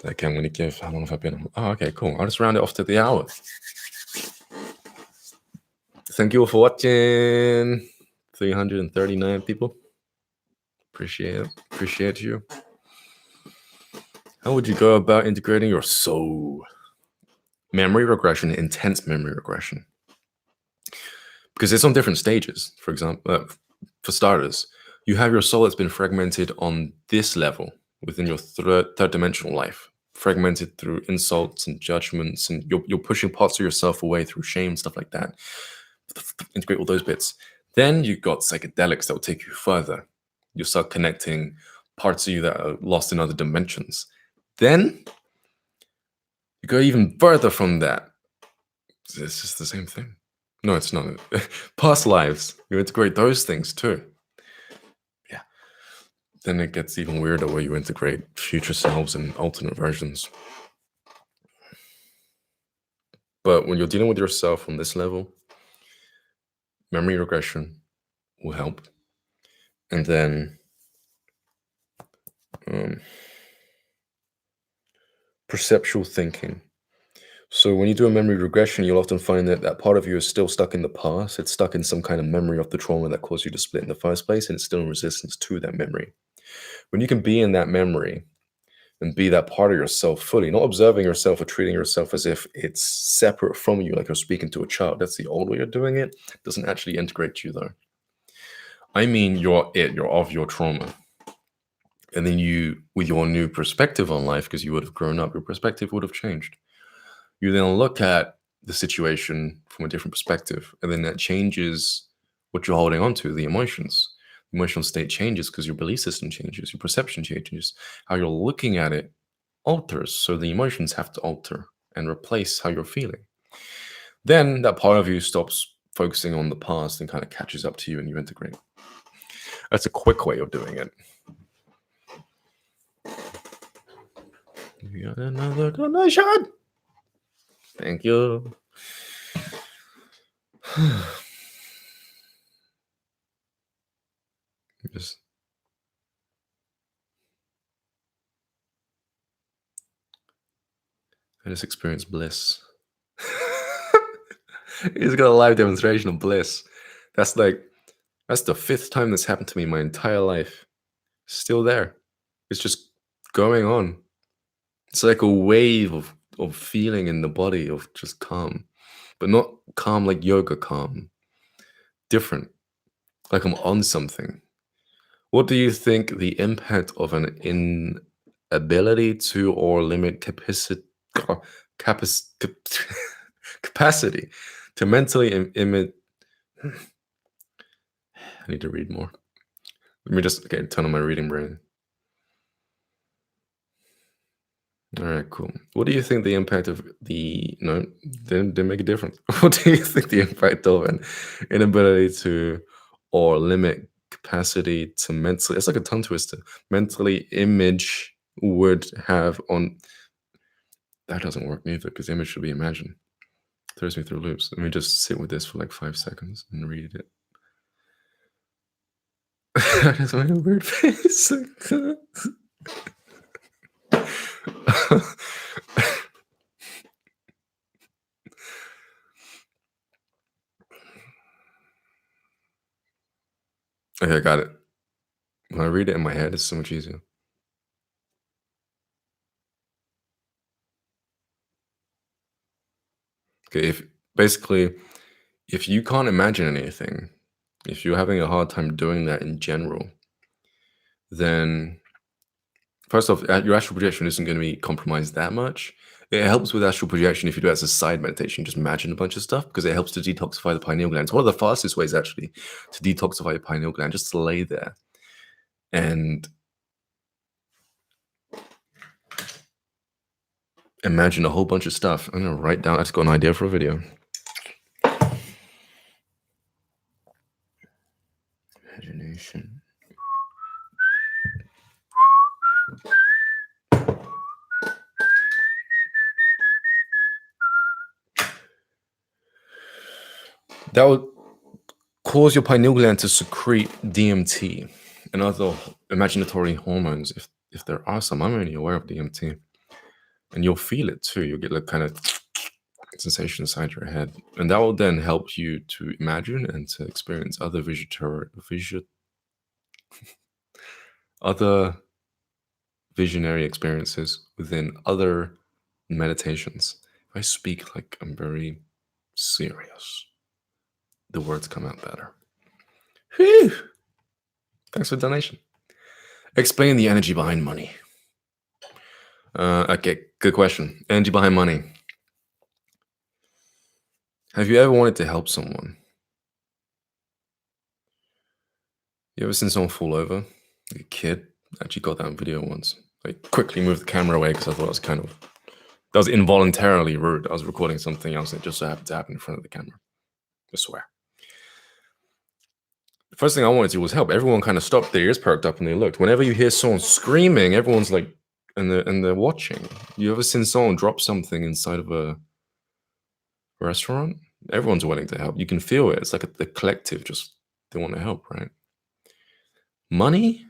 Okay, I'm going to give, how long have I been? Oh, okay, cool. I'll just round it off to the hour. Thank you all for watching. 339 people. Appreciate it. Appreciate you. How would you go about integrating your soul? Memory regression, intense memory regression. Because it's on different stages. For example, for starters, you have your soul that's been fragmented on this level within your third dimensional life, fragmented through insults and judgments, and you're pushing parts of yourself away through shame, stuff like that. Integrate all those bits. Then you've got psychedelics that will take you further. You'll start connecting parts of you that are lost in other dimensions. Then you go even further from that. It's just the same thing. No, it's not. Past lives. You integrate those things too. Yeah. Then it gets even weirder where you integrate future selves and alternate versions. But when you're dealing with yourself on this level, memory regression will help. And then perceptual thinking. So when you do a memory regression, you'll often find that that part of you is still stuck in the past. It's stuck in some kind of memory of the trauma that caused you to split in the first place, and it's still in resistance to that memory. When you can be in that memory and be that part of yourself fully, not observing yourself or treating yourself as if it's separate from you, like you're speaking to a child. That's the old way of doing it. It doesn't actually integrate you though. I mean, you're of your trauma. And then you, with your new perspective on life, because you would have grown up, your perspective would have changed. You then look at the situation from a different perspective, and then that changes what you're holding on to, the emotions. The emotional state changes because your belief system changes, your perception changes, how you're looking at it alters, so the emotions have to alter and replace how you're feeling. Then that part of you stops focusing on the past and kind of catches up to you and you integrate. That's a quick way of doing it. You got another donation. Thank you. Just I just experienced bliss. He's got a live demonstration of bliss. That's the 5th time that's happened to me my entire life. Still there. It's just going on. It's like a wave of feeling in the body of just calm. But not calm like yoga calm. Different. Like I'm on something. What do you think the impact of an inability to or limit capacity to mentally I need to read more. Let me just turn on my reading brain. All right, cool. What do you think the impact of didn't make a difference. What do you think the impact of an inability to or limit capacity to mentally, it's like a tongue twister, mentally image would have on, that doesn't work neither because image should be imagined. Throws me through loops. Let me just sit with this for like 5 seconds and read it. I just made a weird face. Okay, I got it. When I read it in my head, it's so much easier. Okay, if you can't imagine anything, if you're having a hard time doing that in general, then first off, your astral projection isn't going to be compromised that much. It helps with astral projection if you do it as a side meditation. Just imagine a bunch of stuff because it helps to detoxify the pineal gland. It's one of the fastest ways actually to detoxify your pineal gland, just to lay there and imagine a whole bunch of stuff. I'm going to write down, I just got an idea for a video. Imagination. That would cause your pineal gland to secrete DMT and other imaginatory hormones, if there are some. I'm only aware of DMT. And you'll feel it too. You'll get like kind of sensation inside your head. And that will then help you to imagine and to experience other other visionary experiences within other meditations. If I speak like I'm very serious, the words come out better. Whew. Thanks for the donation. Explain the energy behind money. Okay, good question. Energy behind money. Have you ever wanted to help someone? You ever seen someone fall over? Like a kid? I actually got that on video once. I quickly moved the camera away because I thought that was involuntarily rude. I was recording something else and it just so happened to happen in front of the camera. I swear. The first thing I wanted to do was help. Everyone kind of stopped, their ears perked up and they looked. Whenever you hear someone screaming, everyone's like, and they're watching. You ever seen someone drop something inside of a restaurant? Everyone's willing to help. You can feel it. It's like the collective just, they want to help, right? Money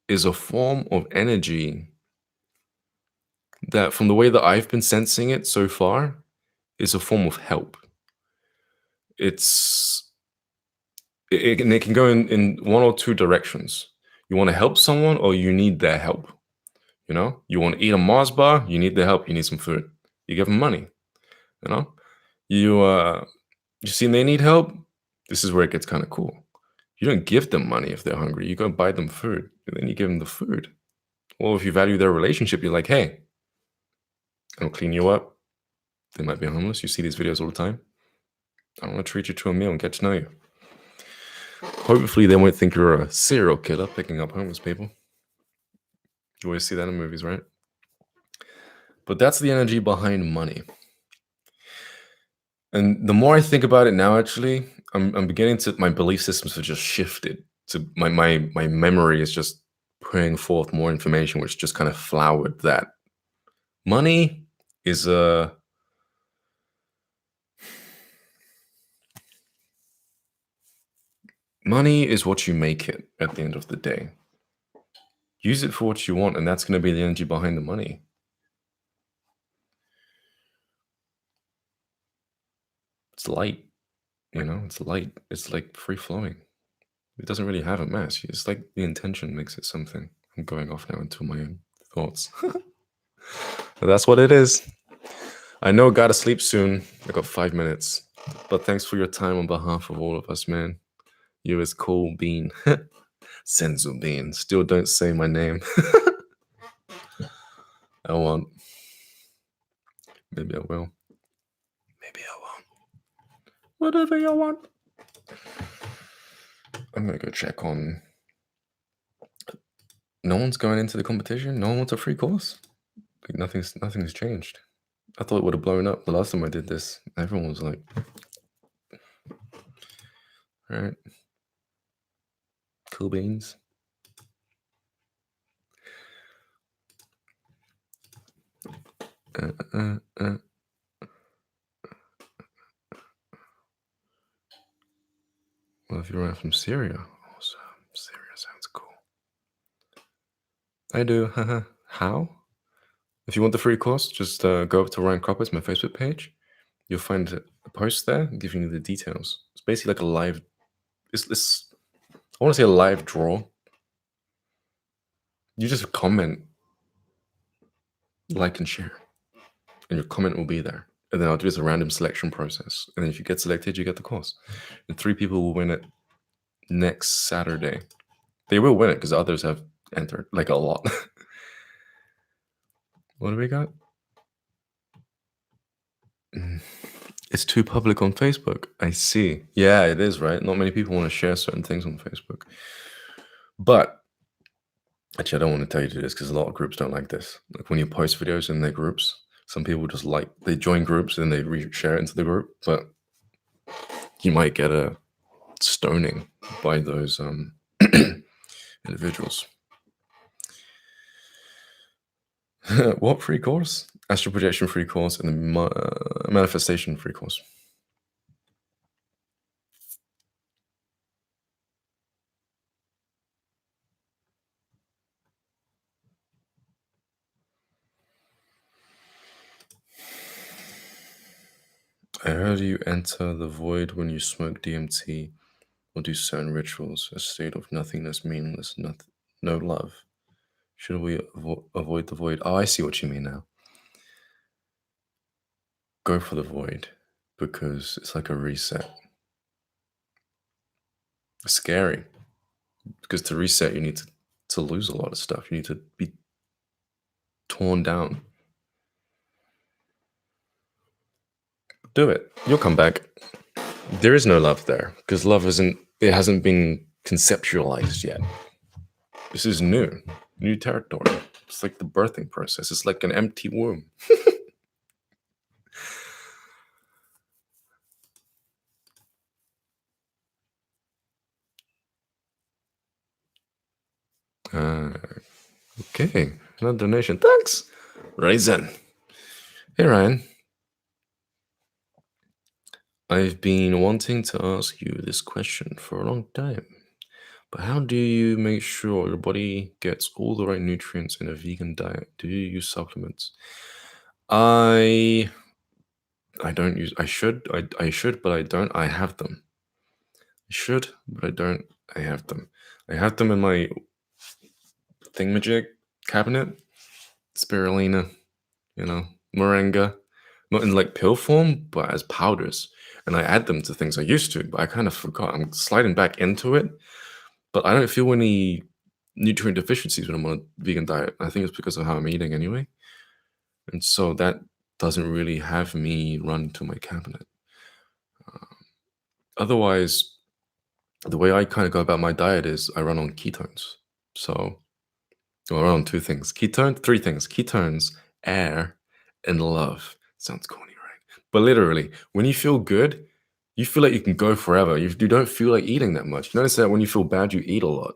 is a form of energy that, from the way that I've been sensing it so far, is a form of help. It can go in one or two directions. You want to help someone or you need their help. You know, you want to eat a Mars bar, you need their help, you need some food. You give them money. You know, you see they need help. This is where it gets kind of cool. You don't give them money if they're hungry. You go buy them food, and then you give them the food. Or if you value their relationship, you're like, hey, I'll clean you up. They might be homeless. You see these videos all the time. I want to treat you to a meal and get to know you. Hopefully they won't think you're a serial killer picking up homeless people. You always see that in movies, right? But that's the energy behind money. And the more I think about it now, actually, I'm beginning to, my belief systems have just shifted. To my memory is just putting forth more information, which just kind of flowered that money is money is what you make it at the end of the day. Use it for what you want, and that's going to be the energy behind the money. It's light, you know, it's light. It's like free flowing. It doesn't really have a mass. It's like the intention makes it something. I'm going off now into my own thoughts. But that's what it is. I know, gotta sleep soon. I got 5 minutes. But thanks for your time on behalf of all of us, man. You is cool bean. Senzu bean. Still don't say my name. I won't. Maybe I will. Maybe I won't. Whatever you want. I'm gonna go check on. No one's going into the competition. No one wants a free course. Like nothing's changed. I thought it would have blown up the last time I did this. Everyone was like, all right, cool beans. Well, if you're right from Syria, awesome. Syria sounds cool. I do. How? If you want the free course, just go up to Ryan Cropper's, my Facebook page. You'll find a post there giving you the details. It's basically like a live. It's I want to say a live draw. You just comment, like, and share, and your comment will be there. And then I'll do this a random selection process. And then if you get selected, you get the course. And 3 people will win it next Saturday. They will win it because others have entered, like a lot. What do we got? It's too public on Facebook. I see. Yeah, it is, right? Not many people want to share certain things on Facebook. But actually, I don't want to tell you to do this because a lot of groups don't like this. Like when you post videos in their groups, some people just they join groups and they share it into the group, but you might get a stoning by those individuals. What free course? Astral projection free course and the manifestation free course. I heard you enter the void when you smoke DMT or do certain rituals, a state of nothingness, meaningless, no love. Should we avoid the void? Oh, I see what you mean now. Go for the void because it's like a reset. It's scary because to reset, you need to lose a lot of stuff. You need to be torn down. Do it. You'll come back. There is no love there because love hasn't been conceptualized yet. This is new territory. It's like the birthing process. It's like an empty womb. Okay, another donation. Thanks, Raisin. Hey, Ryan. I've been wanting to ask you this question for a long time, but how do you make sure your body gets all the right nutrients in a vegan diet? Do you use supplements? I don't use. I should, but I don't. I have them. I should, but I don't. I have them. I have them in my thingamajig cabinet. Spirulina, moringa, not in like pill form, but as powders. And I add them to things I used to, but I kind of forgot. I'm sliding back into it, but I don't feel any nutrient deficiencies when I'm on a vegan diet. I think it's because of how I'm eating anyway. And so that doesn't really have me run to my cabinet. Otherwise, the way I kind of go about my diet is I run on ketones. So, well, I run on two things: three things: ketones, air, and love. Sounds corny, right? But literally, when you feel good, you feel like you can go forever. You don't feel like eating that much. You notice that when you feel bad, you eat a lot.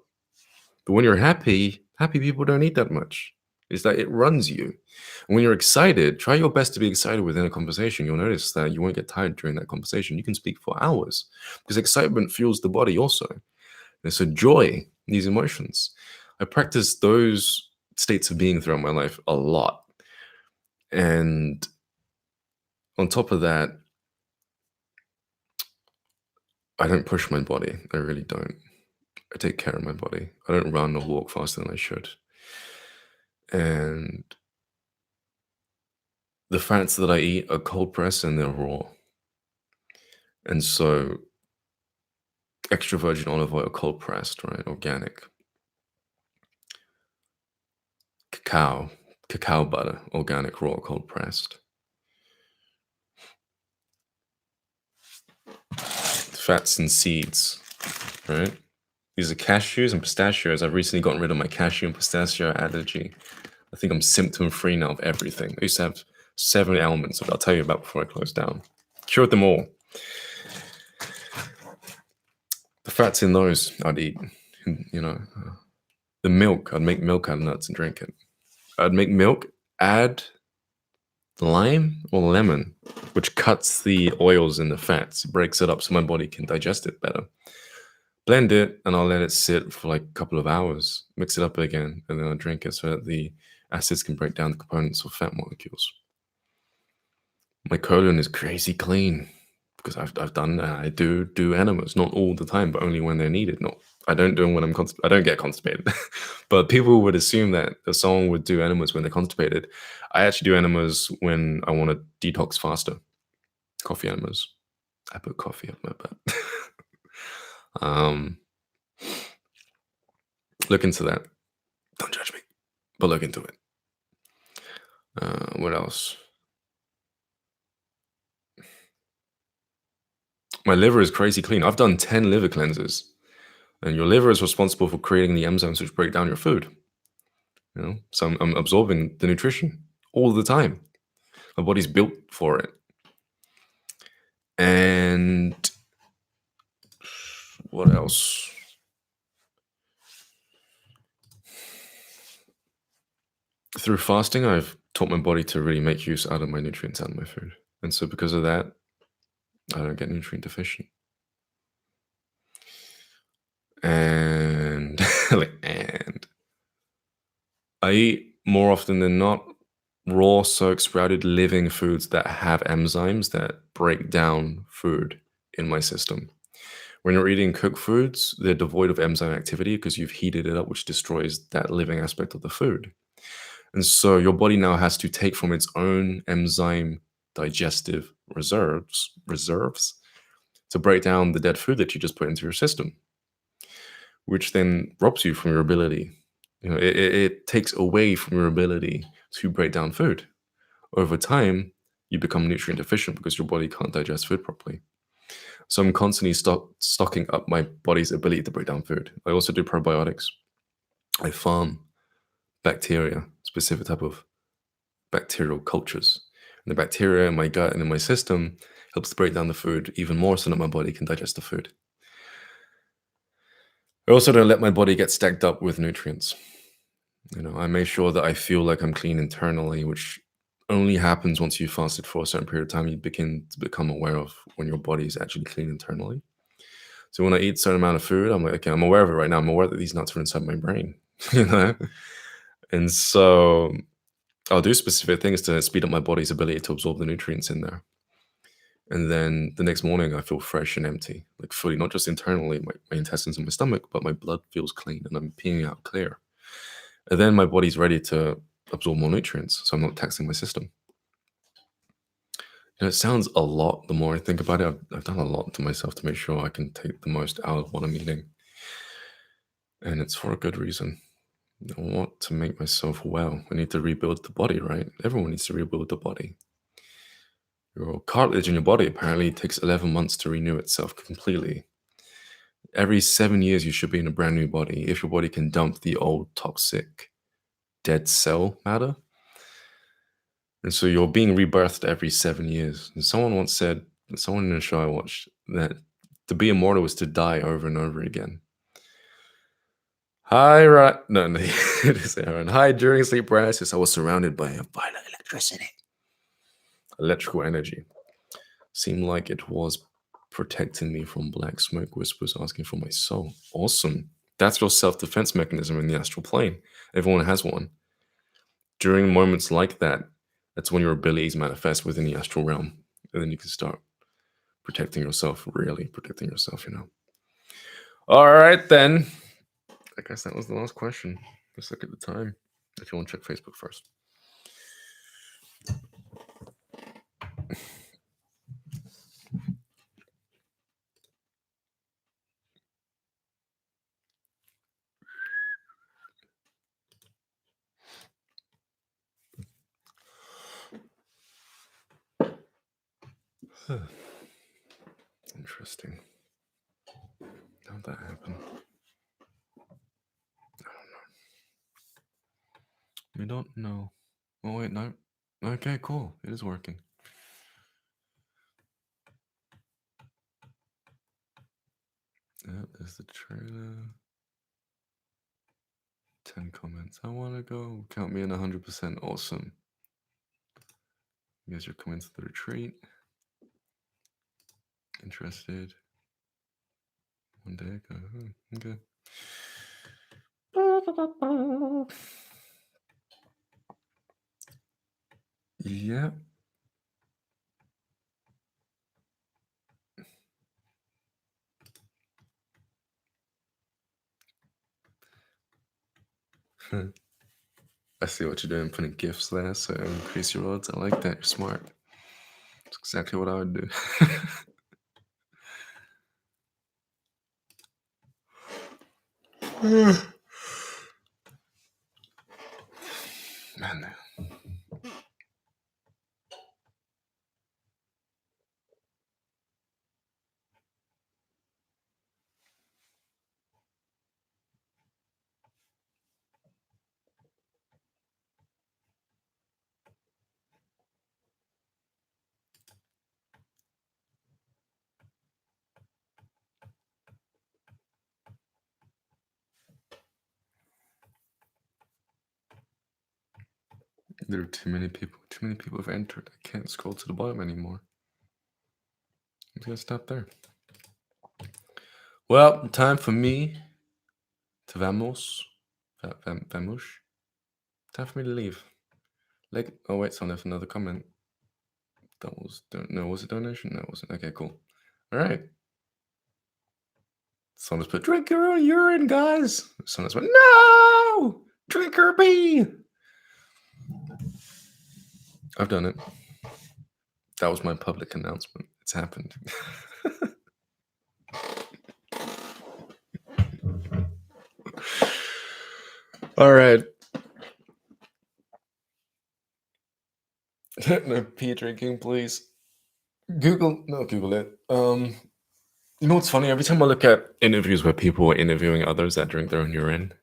But when you're happy, happy people don't eat that much. It's that it runs you. And when you're excited, try your best to be excited within a conversation. You'll notice that you won't get tired during that conversation. You can speak for hours because excitement fuels the body also. And so joy, these emotions. I practice those states of being throughout my life a lot. And on top of that, I don't push my body. I really don't. I take care of my body. I don't run or walk faster than I should. And the fats that I eat are cold pressed and they're raw. And so extra virgin olive oil, cold pressed, right? Organic. Cacao butter, organic, raw, cold pressed. Fats and seeds, right? These are cashews and pistachios. I've recently gotten rid of my cashew and pistachio allergy. I think I'm symptom free now of everything. I used to have 7 ailments that I'll tell you about before I close down. Cured them all. The fats in those I'd eat, the milk, I'd make milk out of nuts and drink it. I'd make milk, add lime or lemon, which cuts the oils in the fats, breaks it up so my body can digest it better. Blend it, and I'll let it sit for like a couple of hours. Mix it up again, and then I'll drink it so that the acids can break down the components of fat molecules. My colon is crazy clean because I've done that. I do enemas, not all the time, but only when they're needed. I don't do them when I don't get constipated. But people would assume that someone would do enemas when they're constipated. I actually do enemas when I want to detox faster. Coffee enemas. I put coffee up my butt. Look into that. Don't judge me, but look into it. What else? My liver is crazy clean. I've done 10 liver cleanses, and your liver is responsible for creating the enzymes which break down your food. So I'm absorbing the nutrition all the time. My body's built for it. And what else? Through fasting, I've taught my body to really make use out of my nutrients out of my food. And so because of that, I don't get nutrient deficient. And I eat more often than not raw, soaked, sprouted, living foods that have enzymes that break down food in my system. When you're eating cooked foods, they're devoid of enzyme activity because you've heated it up, which destroys that living aspect of the food. And so your body now has to take from its own enzyme digestive reserves to break down the dead food that you just put into your system, which then robs you from your ability. It takes away from your ability to break down food. Over time, you become nutrient deficient because your body can't digest food properly. So I'm constantly stocking up my body's ability to break down food. I also do probiotics. I farm bacteria, specific type of bacterial cultures. And the bacteria in my gut and in my system helps to break down the food even more so that my body can digest the food. I also don't let my body get stacked up with nutrients. I make sure that I feel like I'm clean internally, which only happens once you fasted for a certain period of time. You begin to become aware of when your body is actually clean internally. So when I eat a certain amount of food, I'm like, okay, I'm aware of it right now. I'm aware that these nuts are inside my brain, And so I'll do specific things to speed up my body's ability to absorb the nutrients in there. And then the next morning, I feel fresh and empty, like fully, not just internally, my intestines and my stomach, but my blood feels clean and I'm peeing out clear. And then my body's ready to absorb more nutrients, so I'm not taxing my system. It sounds a lot the more I think about it. I've done a lot to myself to make sure I can take the most out of what I'm eating. And it's for a good reason. I want to make myself well. I need to rebuild the body, right? Everyone needs to rebuild the body. Your cartilage in your body apparently takes 11 months to renew itself completely. Every 7 years, you should be in a brand new body if your body can dump the old toxic dead cell matter. And so you're being rebirthed every 7 years. And someone once said, someone in a show I watched, that to be immortal is to die over and over again. Hi, right? No, no, it is Aaron. Hi, during sleep paralysis, I was surrounded by a violent electrical energy. Seemed like it was protecting me from black smoke whispers asking for my soul. Awesome. That's your self-defense mechanism in the astral plane. Everyone has one. During moments like that, that's when your abilities manifest within the astral realm. And then you can start protecting yourself, really protecting yourself, you know. All right, then. I guess that was the last question. Let's look at the time. If you want to check Facebook first. Interesting. How'd that happen? We don't know. Oh, wait, no. Okay, cool. It is working. Yeah, there's the trailer. 10 comments. I want to go. Count me in 100%. Awesome. You guys are coming to the retreat. Interested. One day ago. Okay. Yeah. I see what you're doing, putting gifts there, so increase your odds. I like that. You're smart. That's exactly what I would do. Man. There are too many people. Too many people have entered. I can't scroll to the bottom anymore. I'm just gonna stop there. Well, time for me to vamos. Vamos. Time for me to leave. Like, oh wait, someone left another comment. That was no, was it donation? No, it wasn't. Okay, cool. All right. Someone just put drink your own urine, guys. Someone else went, no, drink your pee. I've done it. That was my public announcement. It's happened. All right. No pee drinking, please. Google it. You know what's funny? Every time I look at interviews where people are interviewing others that drink their own urine,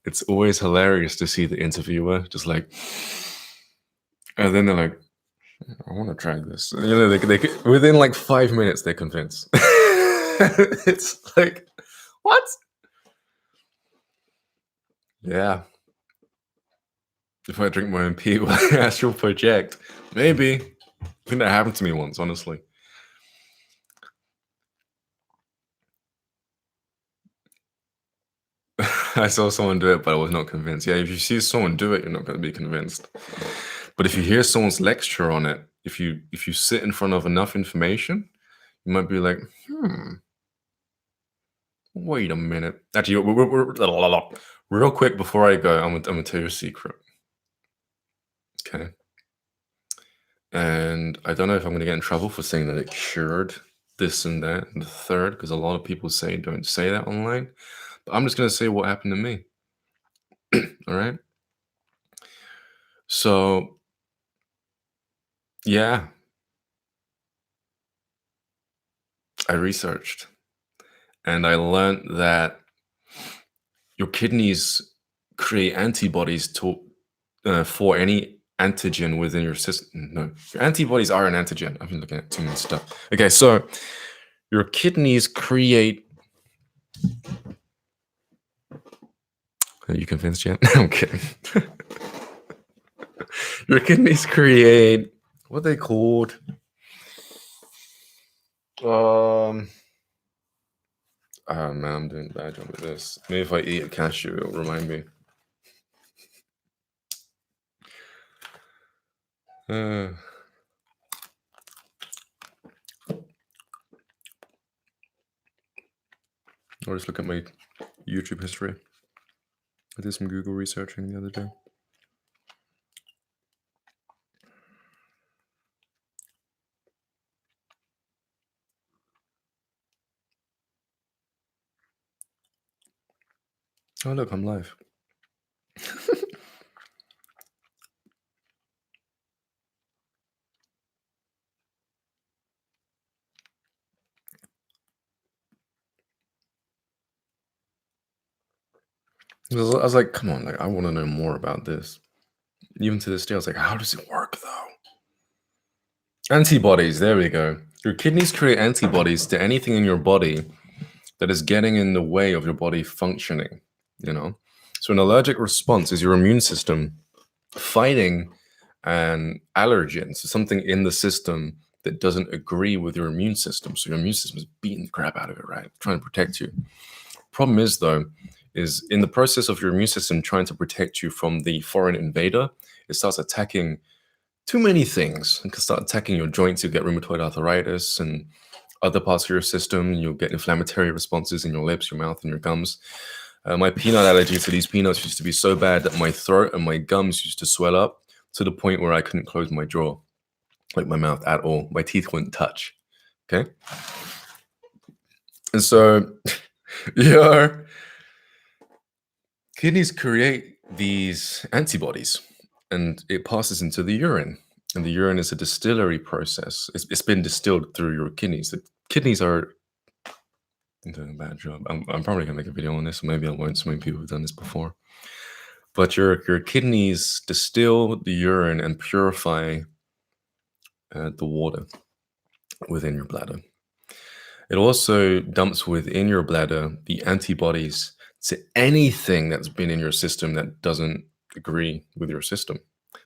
it's always hilarious to see the interviewer just like, and then they're like, I want to try this. And, you know, they within like 5 minutes they're convinced. It's like, what? Yeah. If I drink my own pee, will I astral project? Maybe. I think that happened to me once, honestly. I saw someone do it, but I was not convinced. Yeah, if you see someone do it, you're not going to be convinced. But if you hear someone's lecture on it, if you sit in front of enough information, you might be like, wait a minute. Actually, real quick before I go, I'm gonna tell you a secret. Okay. And I don't know if I'm gonna get in trouble for saying that it cured this and that and the third, because a lot of people say don't say that online. But I'm just gonna say what happened to me. All right. So yeah, I researched and I learned that your kidneys create antibodies for any antigen within your system. No, your antibodies are an antigen. I've been looking at too much stuff. Okay, so your kidneys create. Are you convinced yet? I'm kidding. Your kidneys create what they called. Oh man, I'm doing a bad job with this. Maybe if I eat a cashew, it'll remind me. I'll just look at my YouTube history. I did some Google researching the other day. Oh look, I'm live. I was like, come on, like I want to know more about this. Even to this day, I was like, how does it work though? Antibodies, there we go. Your kidneys create antibodies to anything in your body that is getting in the way of your body functioning, you know? So an allergic response is your immune system fighting an allergen, so something in the system that doesn't agree with your immune system. So your immune system is beating the crap out of it, right? Trying to protect you. Problem is, though, is in the process of your immune system trying to protect you from the foreign invader, it starts attacking too many things. It can start attacking your joints. You get rheumatoid arthritis and other parts of your system. You'll get inflammatory responses in your lips, your mouth, and your gums. My peanut allergy to these peanuts used to be so bad that my throat and my gums used to swell up to the point where I couldn't close my jaw, like my mouth at all. My teeth wouldn't touch. Okay. And so your kidneys create these antibodies and it passes into the urine. And the urine is a distillery process. It's been distilled through your kidneys. The kidneys are I'm doing a bad job. I'm probably gonna make a video on this. Maybe I won't. So many people have done this before. But your kidneys distill the urine and purify the water within your bladder. It also dumps within your bladder the antibodies to anything that's been in your system that doesn't agree with your system.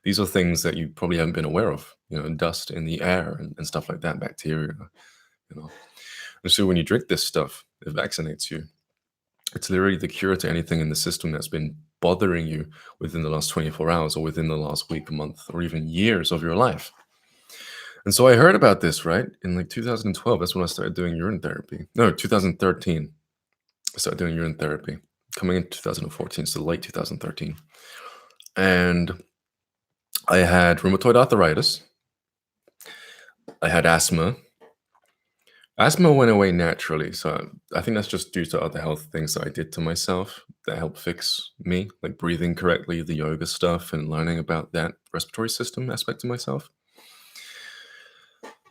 These are things that you probably haven't been aware of, you know, dust in the air and stuff like that, bacteria, you know. And so when you drink this stuff, it vaccinates you. It's literally the cure to anything in the system that's been bothering you within the last 24 hours or within the last week, month, or even years of your life. And so I heard about this, right? In like 2012, that's when I started doing urine therapy. No, 2013. I started doing urine therapy. Coming in 2014, so late 2013. And I had rheumatoid arthritis. I had asthma. Asthma went away naturally. So I think that's just due to other health things that I did to myself that helped fix me, like breathing correctly, the yoga stuff, and learning about that respiratory system aspect of myself.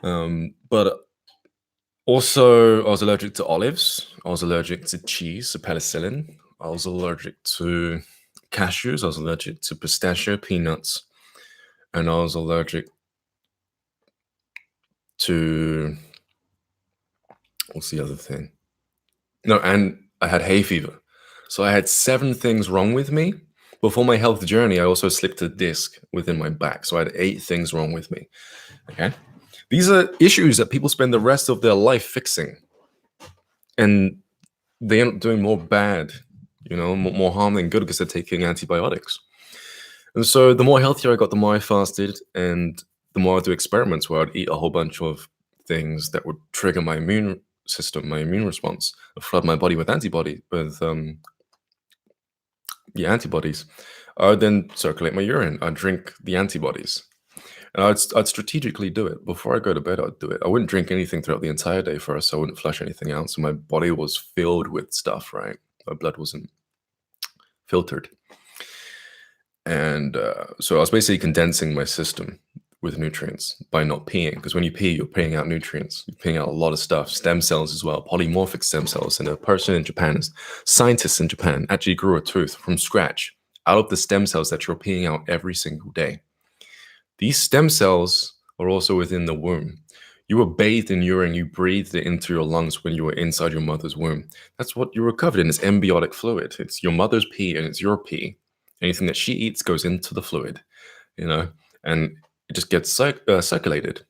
But also, I was allergic to olives. I was allergic to cheese, to penicillin. I was allergic to cashews. I was allergic to pistachio peanuts. And I was allergic to, what's the other thing? No, and I had hay fever. So I had 7 things wrong with me. Before my health journey, I also slipped a disc within my back. So I had 8 things wrong with me. Okay. These are issues that people spend the rest of their life fixing. And they end up doing more bad, you know, more harm than good because they're taking antibiotics. And so the more healthier I got, the more I fasted and the more I'd do experiments where I'd eat a whole bunch of things that would trigger my immune system, my immune response, flood my body with antibodies. I would then circulate my urine. I'd drink the antibodies. And I'd strategically do it. Before I go to bed, I'd do it. I wouldn't drink anything throughout the entire day first. So I wouldn't flush anything out. So my body was filled with stuff, right? My blood wasn't filtered. And so I was basically condensing my system. with nutrients by not peeing. Because when you pee, you're peeing out nutrients. You're peeing out a lot of stuff, stem cells as well, polymorphic stem cells. And a person in Japan, scientists in Japan actually grew a tooth from scratch out of the stem cells that you're peeing out every single day. These stem cells are also within the womb. You were bathed in urine, you breathed it into your lungs when you were inside your mother's womb. That's what you were covered in, is embiotic fluid. It's your mother's pee and it's your pee. Anything that she eats goes into the fluid, and it just gets circulated.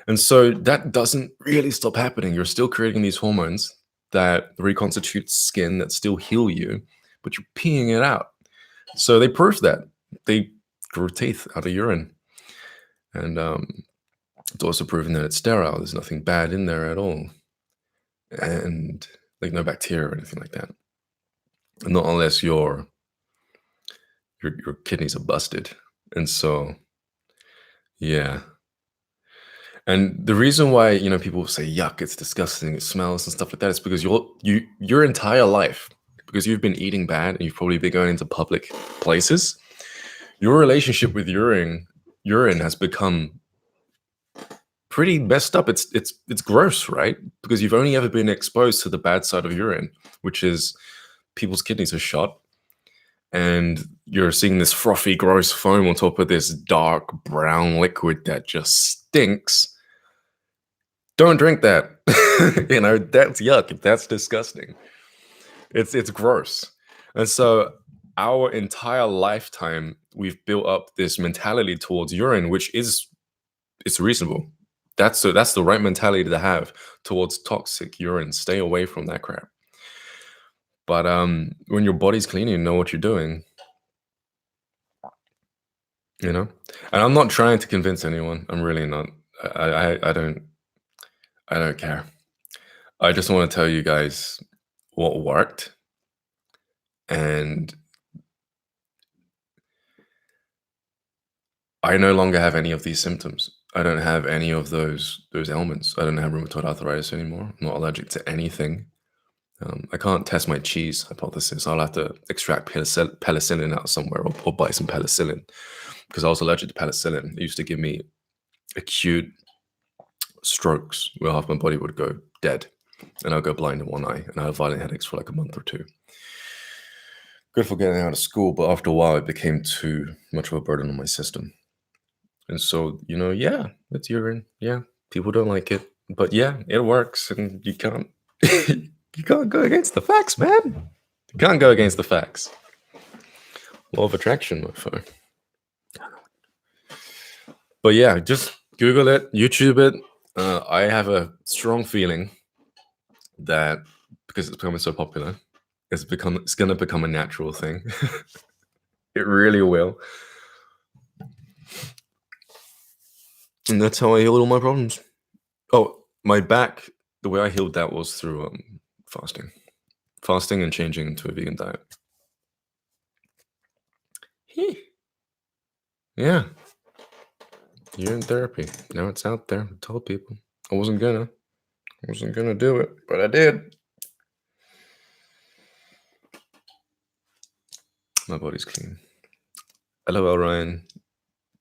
And so that doesn't really stop happening. You're still creating these hormones that reconstitute skin, that still heal you, but you're peeing it out. So they proved that. They grew teeth out of urine. And it's also proven that it's sterile. There's nothing bad in there at all. And like no bacteria or anything like that. And not unless your kidneys are busted. And so, yeah. And the reason why, people say, yuck, it's disgusting, it smells and stuff like that, is because your entire life, because you've been eating bad and you've probably been going into public places, your relationship with urine has become pretty messed up. It's gross, right? Because you've only ever been exposed to the bad side of urine, which is people's kidneys are shot, and you're seeing this frothy, gross foam on top of this dark brown liquid that just stinks. Don't drink that. That's yuck. That's disgusting. It's gross. And so our entire lifetime, we've built up this mentality towards urine, which it's reasonable. That's the right mentality to have towards toxic urine. Stay away from that crap. But when your body's clean, you know what you're doing. And I'm not trying to convince anyone. I'm really not. I don't care. I just want to tell you guys what worked. And I no longer have any of these symptoms. I don't have any of those ailments. I don't have rheumatoid arthritis anymore. I'm not allergic to anything. I can't test my cheese hypothesis. I'll have to extract penicillin out somewhere or buy some penicillin, because I was allergic to penicillin. It used to give me acute strokes where half my body would go dead and I'll go blind in one eye, and I had violent headaches for like a month or two. Good for getting out of school, but after a while it became too much of a burden on my system. And so, yeah, it's urine. Yeah, people don't like it, but yeah, it works, and you can't you can't go against the facts, man. You can't go against the facts. Law of attraction, my phone. But yeah, just Google it, YouTube it. I have a strong feeling that because it's becoming so popular, it's going to become a natural thing. It really will. And that's how I healed all my problems. Oh, my back, the way I healed that was through fasting and changing into a vegan diet. Yeah. Urine therapy. Now it's out there. I told people I wasn't gonna do it, but I did. My body's clean. LOL, Ryan.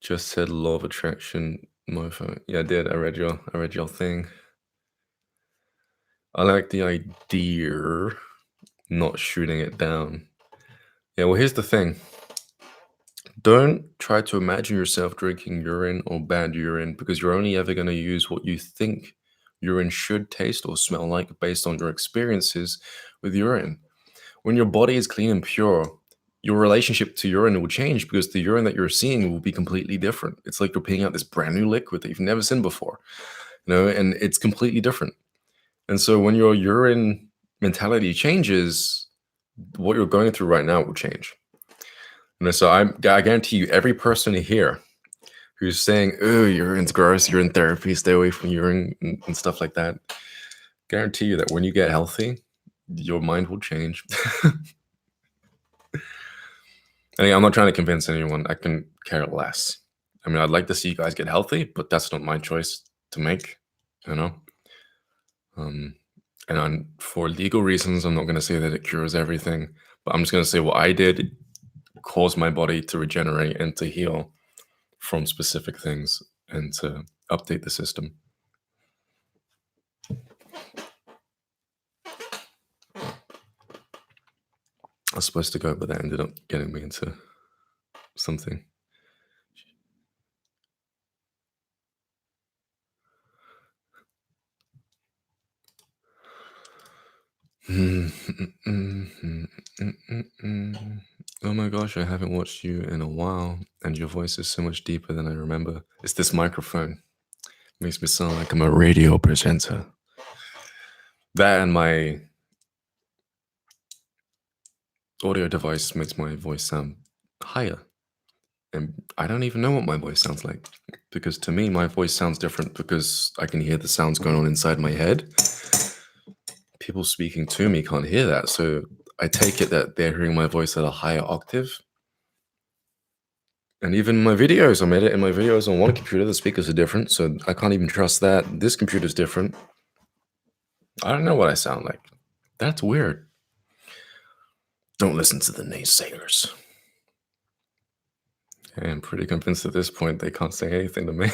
Just said law of attraction, mofo. Yeah, I did. I read your thing. I like the idea, not shooting it down. Yeah, well, here's the thing. Don't try to imagine yourself drinking urine or bad urine, because you're only ever going to use what you think urine should taste or smell like based on your experiences with urine. When your body is clean and pure, your relationship to urine will change, because the urine that you're seeing will be completely different. It's like you're peeing out this brand new liquid that you've never seen before, and it's completely different. And so when your urine mentality changes, what you're going through right now will change. So I guarantee you, every person here who's saying, "Oh, urine's gross, urine therapy, stay away from urine," and stuff like that, guarantee you that when you get healthy, your mind will change. I'm not trying to convince anyone. I can care less. I'd like to see you guys get healthy, but that's not my choice to make, And for legal reasons, I'm not going to say that it cures everything, but I'm just going to say what I did caused my body to regenerate and to heal from specific things and to update the system. I was supposed to go, but that ended up getting me into something. Oh my gosh, I haven't watched you in a while, and your voice is so much deeper than I remember. It's this microphone. Makes me sound like I'm a radio presenter. That and my audio device makes my voice sound higher. And I don't even know what my voice sounds like, because to me, my voice sounds different because I can hear the sounds going on inside my head. People speaking to me can't hear that, so I take it that they're hearing my voice at a higher octave. And even my videos, I'm editing my videos on one computer, the speakers are different, so I can't even trust that. This computer's different. I don't know what I sound like. That's weird. Don't listen to the naysayers. I'm pretty convinced at this point they can't say anything to me.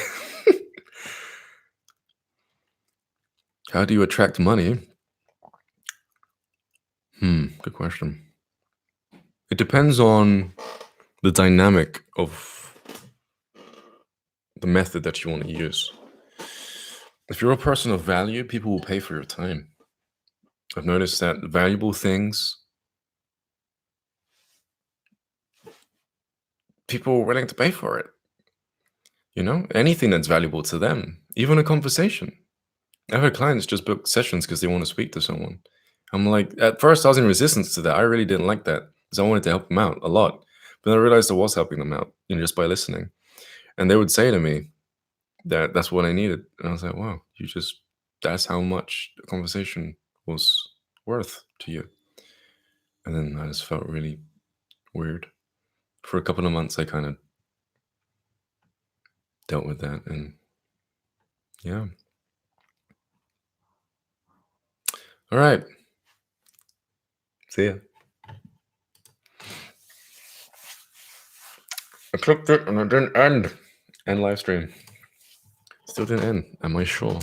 How do you attract money? Good question. It depends on the dynamic of the method that you want to use. If you're a person of value, people will pay for your time. I've noticed that valuable things, people are willing to pay for it. You know, anything that's valuable to them, even a conversation. I've had clients just book sessions because they want to speak to someone. I'm like, at first I was in resistance to that. I really didn't like that because I wanted to help them out a lot. But then I realized I was helping them out, just by listening. And they would say to me that that's what I needed. And I was like, wow, that's how much the conversation was worth to you. And then I just felt really weird. For a couple of months, I kind of dealt with that. And yeah. All right. See ya. I clicked it and it didn't end. End live stream. Still didn't end. Am I sure?